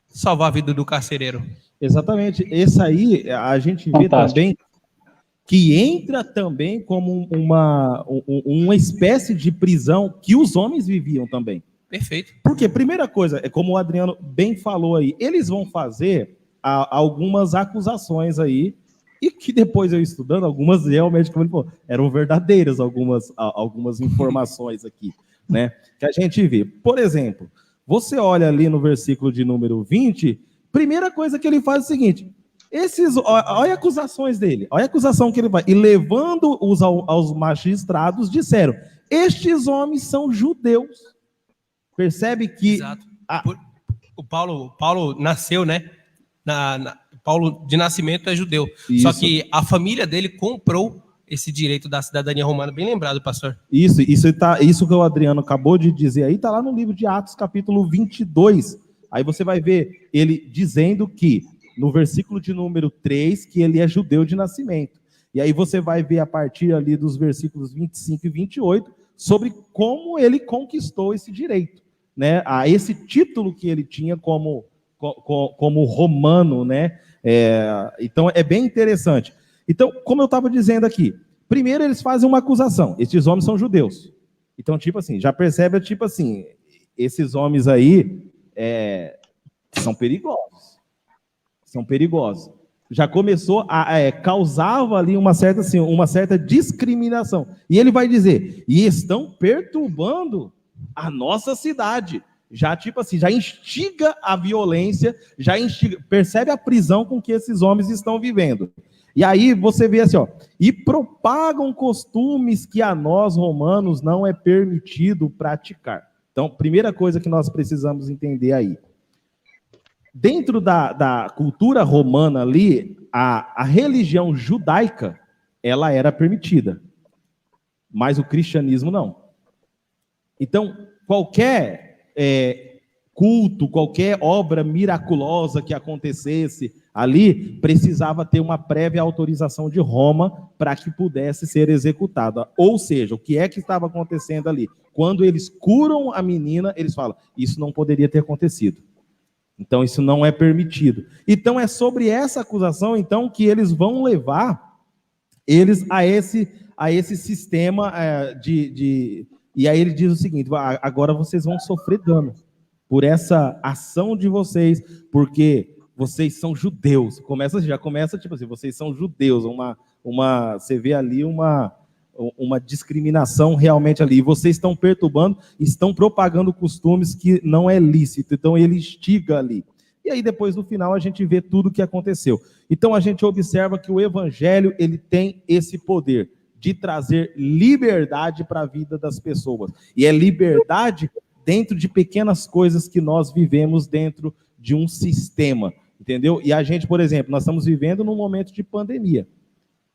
salvar a vida do carcereiro. Exatamente. Esse aí a gente vê também que entra também como uma espécie de prisão que os homens viviam também. Perfeito. Porque, primeira coisa, é como o Adriano bem falou aí, eles vão fazer algumas acusações aí, e que depois eu estudando, algumas realmente, como ele falou, eram verdadeiras algumas informações aqui, né? Que a gente vê. Por exemplo, você olha ali no versículo de número 20, primeira coisa que ele faz é o seguinte: olha as acusações dele, olha a acusação que ele faz. E levando-os aos magistrados, disseram: estes homens são judeus. Percebe que... Exato. O Paulo nasceu, né? Paulo de nascimento é judeu. Isso. Só que a família dele comprou esse direito da cidadania romana. Bem lembrado, pastor. Isso que o Adriano acabou de dizer aí, está lá no livro de Atos, capítulo 22. Aí você vai ver ele dizendo que, no versículo de número 3, que ele é judeu de nascimento. E aí você vai ver a partir ali dos versículos 25 e 28, sobre como ele conquistou esse direito, né? A esse título que ele tinha como romano, né? Então é bem interessante. Então, como eu estava dizendo aqui, primeiro eles fazem uma acusação: estes homens são judeus. Então, tipo assim, já percebe, tipo assim, esses homens aí são perigosos. São perigosos. Já começou causava ali uma certa discriminação. E ele vai dizer: e estão perturbando a nossa cidade. Já, tipo assim, já instiga a violência, percebe a prisão com que esses homens estão vivendo. E aí você vê assim, e propagam costumes que a nós, romanos, não é permitido praticar. Então, primeira coisa que nós precisamos entender aí. Dentro da cultura romana ali, a religião judaica, ela era permitida, mas o cristianismo não. Então, qualquer culto, qualquer obra miraculosa que acontecesse ali, precisava ter uma prévia autorização de Roma para que pudesse ser executada. Ou seja, o que é que estava acontecendo ali? Quando eles curam a menina, eles falam: isso não poderia ter acontecido. Então, isso não é permitido. Então, é sobre essa acusação, então, que eles vão levar eles a esse sistema E aí ele diz o seguinte: agora vocês vão sofrer dano por essa ação de vocês, porque vocês são judeus. Já começa tipo assim: vocês são judeus. Você vê ali uma discriminação realmente ali. E vocês estão perturbando, estão propagando costumes que não é lícito. Então ele instiga ali. E aí depois no final a gente vê tudo o que aconteceu. Então a gente observa que o evangelho ele tem esse poder de trazer liberdade para a vida das pessoas. E é liberdade dentro de pequenas coisas que nós vivemos dentro de um sistema, entendeu? E a gente, por exemplo, nós estamos vivendo num momento de pandemia.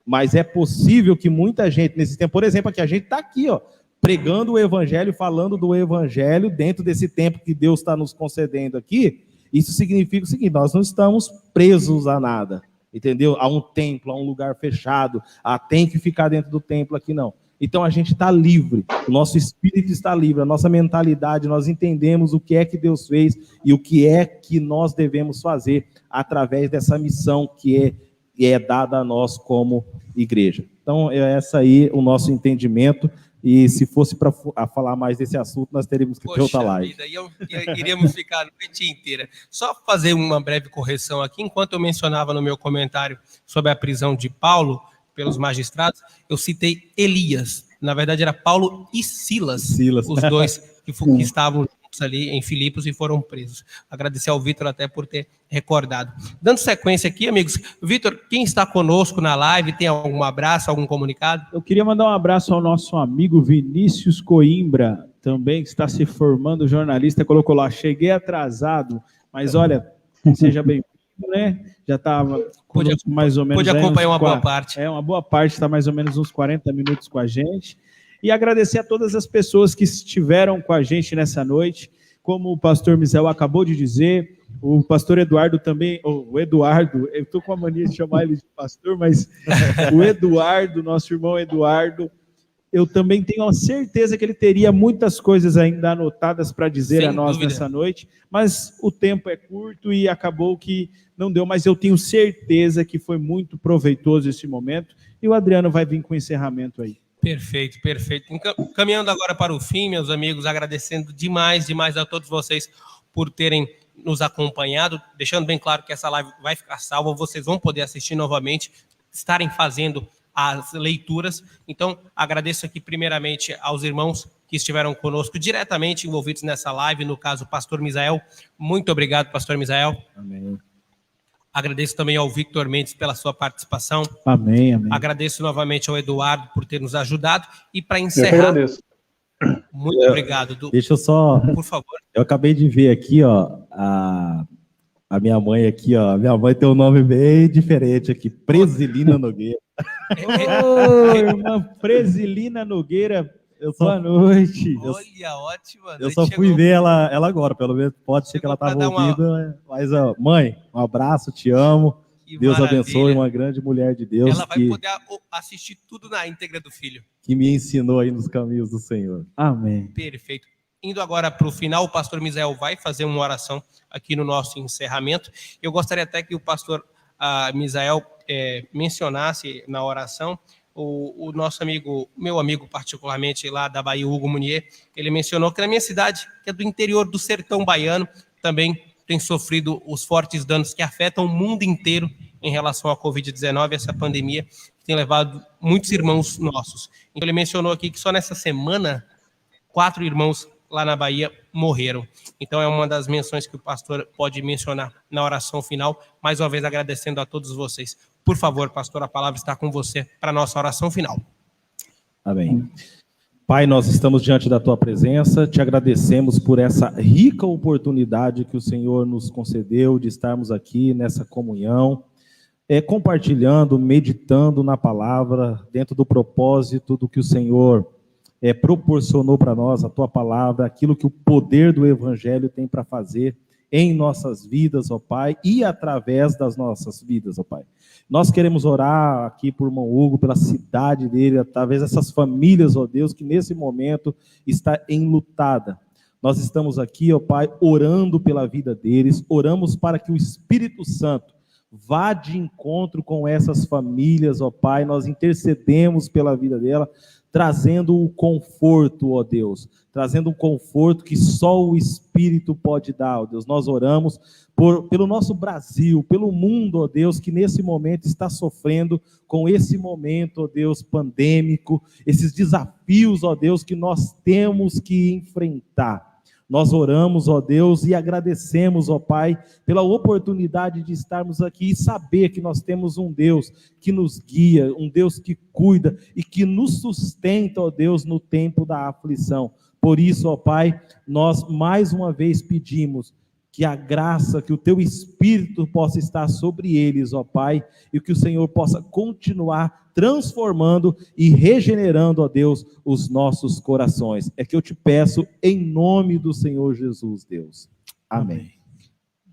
Mas é possível que muita gente nesse tempo, por exemplo, aqui a gente está aqui, ó, pregando o evangelho, falando do evangelho dentro desse tempo que Deus está nos concedendo aqui. Isso significa o seguinte: nós não estamos presos a nada, entendeu? A um templo, a um lugar fechado, tem que ficar dentro do templo aqui, não. Então a gente está livre, o nosso espírito está livre, a nossa mentalidade, nós entendemos o que é que Deus fez e o que é que nós devemos fazer através dessa missão que é dada a nós como igreja. Então, é essa aí o nosso entendimento, e se fosse para falar mais desse assunto, nós teríamos que ter outra live. Iríamos ficar a noite inteira. Só fazer uma breve correção aqui, enquanto eu mencionava no meu comentário sobre a prisão de Paulo pelos magistrados, eu citei Elias. Na verdade, era Paulo e Silas. Os dois que estavam ali em Filipos e foram presos. Agradecer ao Vitor até por ter recordado. Dando sequência aqui, amigos. Vitor, quem está conosco na live, tem algum abraço, algum comunicado? Eu queria mandar um abraço ao nosso amigo Vinícius Coimbra, também que está se formando jornalista, colocou lá: cheguei atrasado, mas olha, seja bem-vindo, né? Já estava mais ou menos... Pode acompanhar uma boa parte. Uma boa parte, está mais ou menos uns 40 minutos com a gente. E agradecer a todas as pessoas que estiveram com a gente nessa noite. Como o pastor Misael acabou de dizer, o pastor Eduardo também, o Eduardo, eu estou com a mania de chamar ele de pastor, mas o Eduardo, nosso irmão Eduardo, eu também tenho a certeza que ele teria muitas coisas ainda anotadas para dizer Sem a nós dúvida. nessa noite, mas o tempo é curto e acabou que não deu, mas eu tenho certeza que foi muito proveitoso esse momento, e o Adriano vai vir com o encerramento aí. Perfeito, perfeito. Caminhando agora para o fim, meus amigos, agradecendo demais a todos vocês por terem nos acompanhado, deixando bem claro que essa live vai ficar salva, vocês vão poder assistir novamente, estarem fazendo as leituras. Então, agradeço aqui primeiramente aos irmãos que estiveram conosco diretamente envolvidos nessa live, no caso, o pastor Misael. Muito obrigado, pastor Misael. Amém. Agradeço também ao Victor Mendes pela sua participação. Amém, amém. Agradeço novamente ao Eduardo por ter nos ajudado. E para Eu que encerrar, agradeço. muito obrigado. Deixa eu só... Por favor. Eu acabei de ver aqui, ó, a minha mãe aqui, ó. Minha mãe tem um nome bem diferente aqui, Presilina Nogueira. Ô, irmã Presilina Nogueira, boa noite. Olha, ótima noite. Eu só fui ver ela agora, pelo menos pode ser que ela estava ouvindo, mas, ó, mãe, um abraço, te amo. Que Deus maravilha. abençoe, uma grande mulher de Deus. Ela vai poder assistir tudo na íntegra do filho. Que me ensinou aí nos caminhos do Senhor. Amém. Perfeito. Indo agora para o final, o pastor Misael vai fazer uma oração aqui no nosso encerramento. Eu gostaria até que o pastor Misael mencionasse na oração o nosso amigo, meu amigo particularmente lá da Bahia, Hugo Munier. Ele mencionou que na minha cidade, que é do interior do sertão baiano, também tem sofrido os fortes danos que afetam o mundo inteiro em relação à Covid-19, essa pandemia que tem levado muitos irmãos nossos. Então ele mencionou aqui que só nessa semana 4 irmãos lá na Bahia morreram. Então é uma das menções que o pastor pode mencionar na oração final, mais uma vez agradecendo a todos vocês. Por favor, pastor, a palavra está com você para a nossa oração final. Amém. Pai, nós estamos diante da tua presença, te agradecemos por essa rica oportunidade que o Senhor nos concedeu de estarmos aqui nessa comunhão, compartilhando, meditando na palavra, dentro do propósito do que o Senhor proporcionou para nós, a tua palavra, aquilo que o poder do Evangelho tem para fazer em nossas vidas, ó Pai, e através das nossas vidas, ó Pai. Nós queremos orar aqui por irmão Hugo, pela cidade dele, através dessas famílias, ó Deus, que nesse momento está enlutada. Nós estamos aqui, ó Pai, orando pela vida deles, oramos para que o Espírito Santo vá de encontro com essas famílias, ó Pai, nós intercedemos pela vida dela, trazendo o conforto, ó Deus, trazendo um conforto que só o Espírito pode dar, ó Deus. Nós oramos pelo nosso Brasil, pelo mundo, ó Deus, que nesse momento está sofrendo com esse momento, ó Deus, pandêmico, esses desafios, ó Deus, que nós temos que enfrentar. Nós oramos, ó Deus, e agradecemos, ó Pai, pela oportunidade de estarmos aqui e saber que nós temos um Deus que nos guia, um Deus que cuida e que nos sustenta, ó Deus, no tempo da aflição. Por isso, ó Pai, nós mais uma vez pedimos que a graça, que o Teu Espírito possa estar sobre eles, ó Pai, e que o Senhor possa continuar transformando e regenerando, ó Deus, os nossos corações. É que eu te peço em nome do Senhor Jesus, Deus. Amém.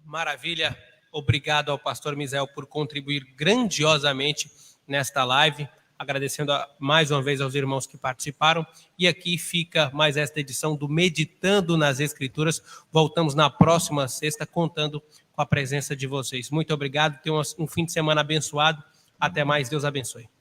Maravilha. Obrigado ao pastor Misael por contribuir grandiosamente nesta live. Agradecendo mais uma vez aos irmãos que participaram. E aqui fica mais esta edição do Meditando nas Escrituras. Voltamos na próxima sexta contando com a presença de vocês. Muito obrigado. Tenham um fim de semana abençoado. Até mais. Deus abençoe.